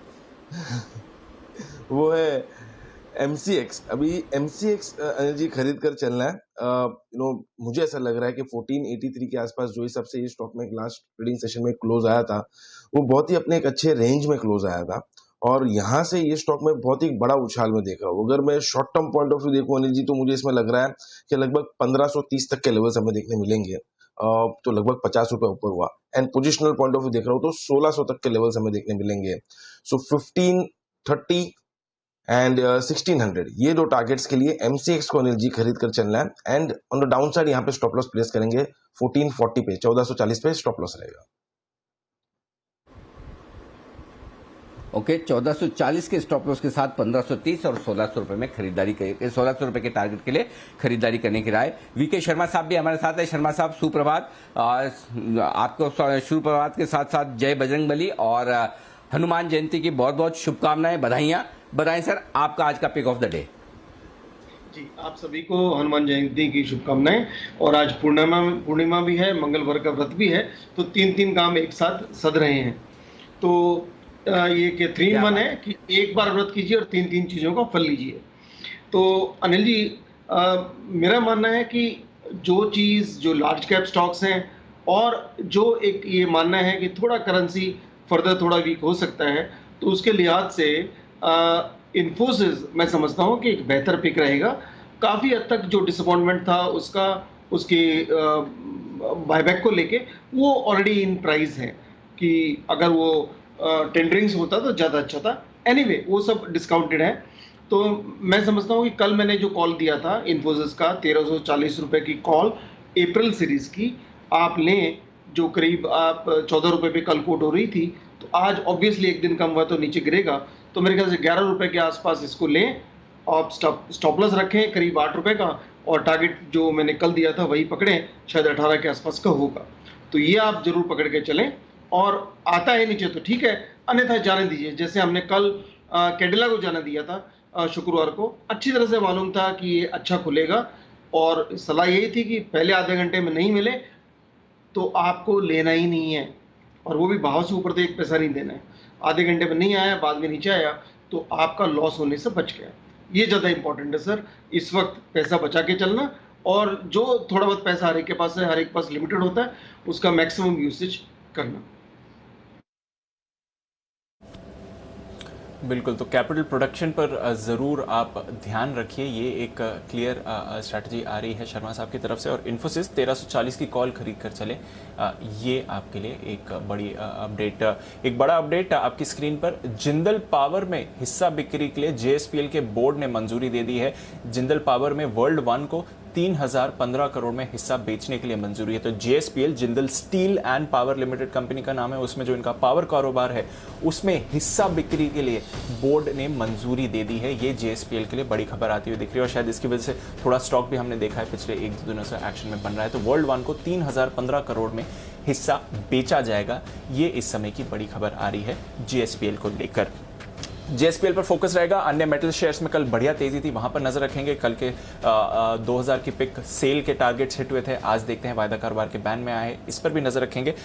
वो है MCX। अभी MCX अनिल जी खरीद कर चलना है। मुझे ऐसा लग रहा है कि 1483 के आसपास जो हिसाब से ये स्टॉक में लास्ट ट्रेडिंग सेशन में क्लोज आया था वो बहुत ही अपने एक अच्छे रेंज में क्लोज आया था, और यहाँ से ये स्टॉक में बहुत ही बड़ा उछाल में देख रहा हूँ। अगर मैं short term point of view देखूँ अनिल जी, तो मुझे इसमें लग रहा है कि लगभग 1530 तक के लेवल्स हमें देखने मिलेंगे, तो लगभग 50 रुपए ऊपर हुआ। And positional point of view देख रहा हूँ तो 1600 तक के लेवल्स हमें देखने मिलेंगे। सो 1530 एंड 1600 ये दो टारगेट्स के लिए MCX को अनिल जी खरीद कर चलना है। And on the down side यहाँ पे स्टॉप लॉस प्लेस करेंगे 1440 पे, 1440 पे स्टॉप लॉस रहेगा। ओके, 1440 के स्टॉप लॉस के साथ 1530 और 1600 रुपए में खरीदारी, 1600 रुपए के टारगेट के लिए खरीदारी करने की राय। VK शर्मा साहब भी हमारे साथ है। शर्मा साहब सुप्रभात, आपको सुप्रभात के साथ साथ जय बजरंगबली और हनुमान जयंती की बहुत बहुत शुभकामनाएं, बधाइयां। बताएं सर, आपका आज का पिक ऑफ द डे। जी, आप सभी को हनुमान जयंती की शुभकामनाएं। और आज पूर्णिमा भी है, मंगलवार का व्रत भी है, तो तीन काम एक साथ सध रहे हैं। तो ये कि 3 in 1 है कि एक बार व्रत कीजिए और तीन चीज़ों का फल लीजिए। तो अनिल जी, मेरा मानना है कि जो लार्ज कैप स्टॉक्स हैं और जो एक ये मानना है कि थोड़ा करेंसी फर्दर थोड़ा वीक हो सकता है, तो उसके लिहाज से इन्फोसिस मैं समझता हूँ कि एक बेहतर पिक रहेगा। काफ़ी हद तक जो डिसअपॉइंटमेंट था उसके बायबैक को लेके वो ऑलरेडी इन प्राइस है कि अगर वो टेंडरिंग्स होता तो ज़्यादा अच्छा था। एनीवे वो सब डिस्काउंटेड है। तो मैं समझता हूँ कि कल मैंने जो कॉल दिया था इन्फोसिस का 1340 रुपये की कॉल अप्रैल सीरीज की आप लें, जो करीब आप 14 रुपये पे कल कोट हो रही थी, तो आज ऑब्वियसली एक दिन कम हुआ तो नीचे गिरेगा, तो मेरे ख्याल से 11 रुपये के आसपास इसको लें। आप स्टॉप लॉस रखें करीब 8 रुपये का, और टारगेट जो मैंने कल दिया था वही पकड़ें, शायद 18 के आसपास का होगा। तो ये आप जरूर पकड़ के चलें, और आता है नीचे तो ठीक है, अन्यथा जाने दीजिए। जैसे हमने कल कैडिला को जाने दिया था शुक्रवार को, अच्छी तरह से मालूम था कि ये अच्छा खुलेगा, और सलाह यही थी कि पहले आधे घंटे में नहीं मिले तो आपको लेना ही नहीं है, और वो भी भाव से ऊपर तो 1 पैसा नहीं देना है। आधे घंटे में नहीं आया, बाद में नीचे आया, तो आपका लॉस होने से बच गया। ये ज़्यादा इंपॉर्टेंट है सर, इस वक्त पैसा बचा के चलना, और जो थोड़ा बहुत पैसा हर एक के पास है, हर एक के पास लिमिटेड होता है, उसका मैक्सिमम यूसेज करना। बिल्कुल, तो कैपिटल प्रोडक्शन पर ज़रूर आप ध्यान रखिए। ये एक क्लियर स्ट्रैटेजी आ रही है शर्मा साहब की तरफ से। और इन्फोसिस 1340 की कॉल खरीद कर चले, ये आपके लिए एक बड़ी अपडेट। एक बड़ा अपडेट आपकी स्क्रीन पर, जिंदल पावर में हिस्सा बिक्री के लिए JSPL के बोर्ड ने मंजूरी दे दी है। जिंदल पावर में वर्ल्ड 1 को 3015 करोड़ में हिस्सा बेचने के लिए मंजूरी है। तो JSPL, Jindal steel and power limited company का नाम है, उसमें जो इनका पावर कारोबार है उसमें हिस्सा बिक्री के लिए बोर्ड ने मंजूरी दे दी है। ये JSPL के लिए बड़ी खबर आती हुई दिख रही है, और शायद इसकी वजह से थोड़ा स्टॉक भी हमने देखा है पिछले 1-2 दिनों से एक्शन में बन रहा है। तो वर्ल्ड 1 को 3015 करोड़ में हिस्सा बेचा जाएगा, ये इस समय की बड़ी खबर आ रही है JSPL को लेकर। JSPL पर फोकस रहेगा। अन्य मेटल शेयर्स में कल बढ़िया तेजी थी, वहां पर नजर रखेंगे। कल के 2000 की पिक सेल के टारगेट्स हिट हुए थे, आज देखते हैं वायदा कारोबार के बैन में आए, इस पर भी नजर रखेंगे।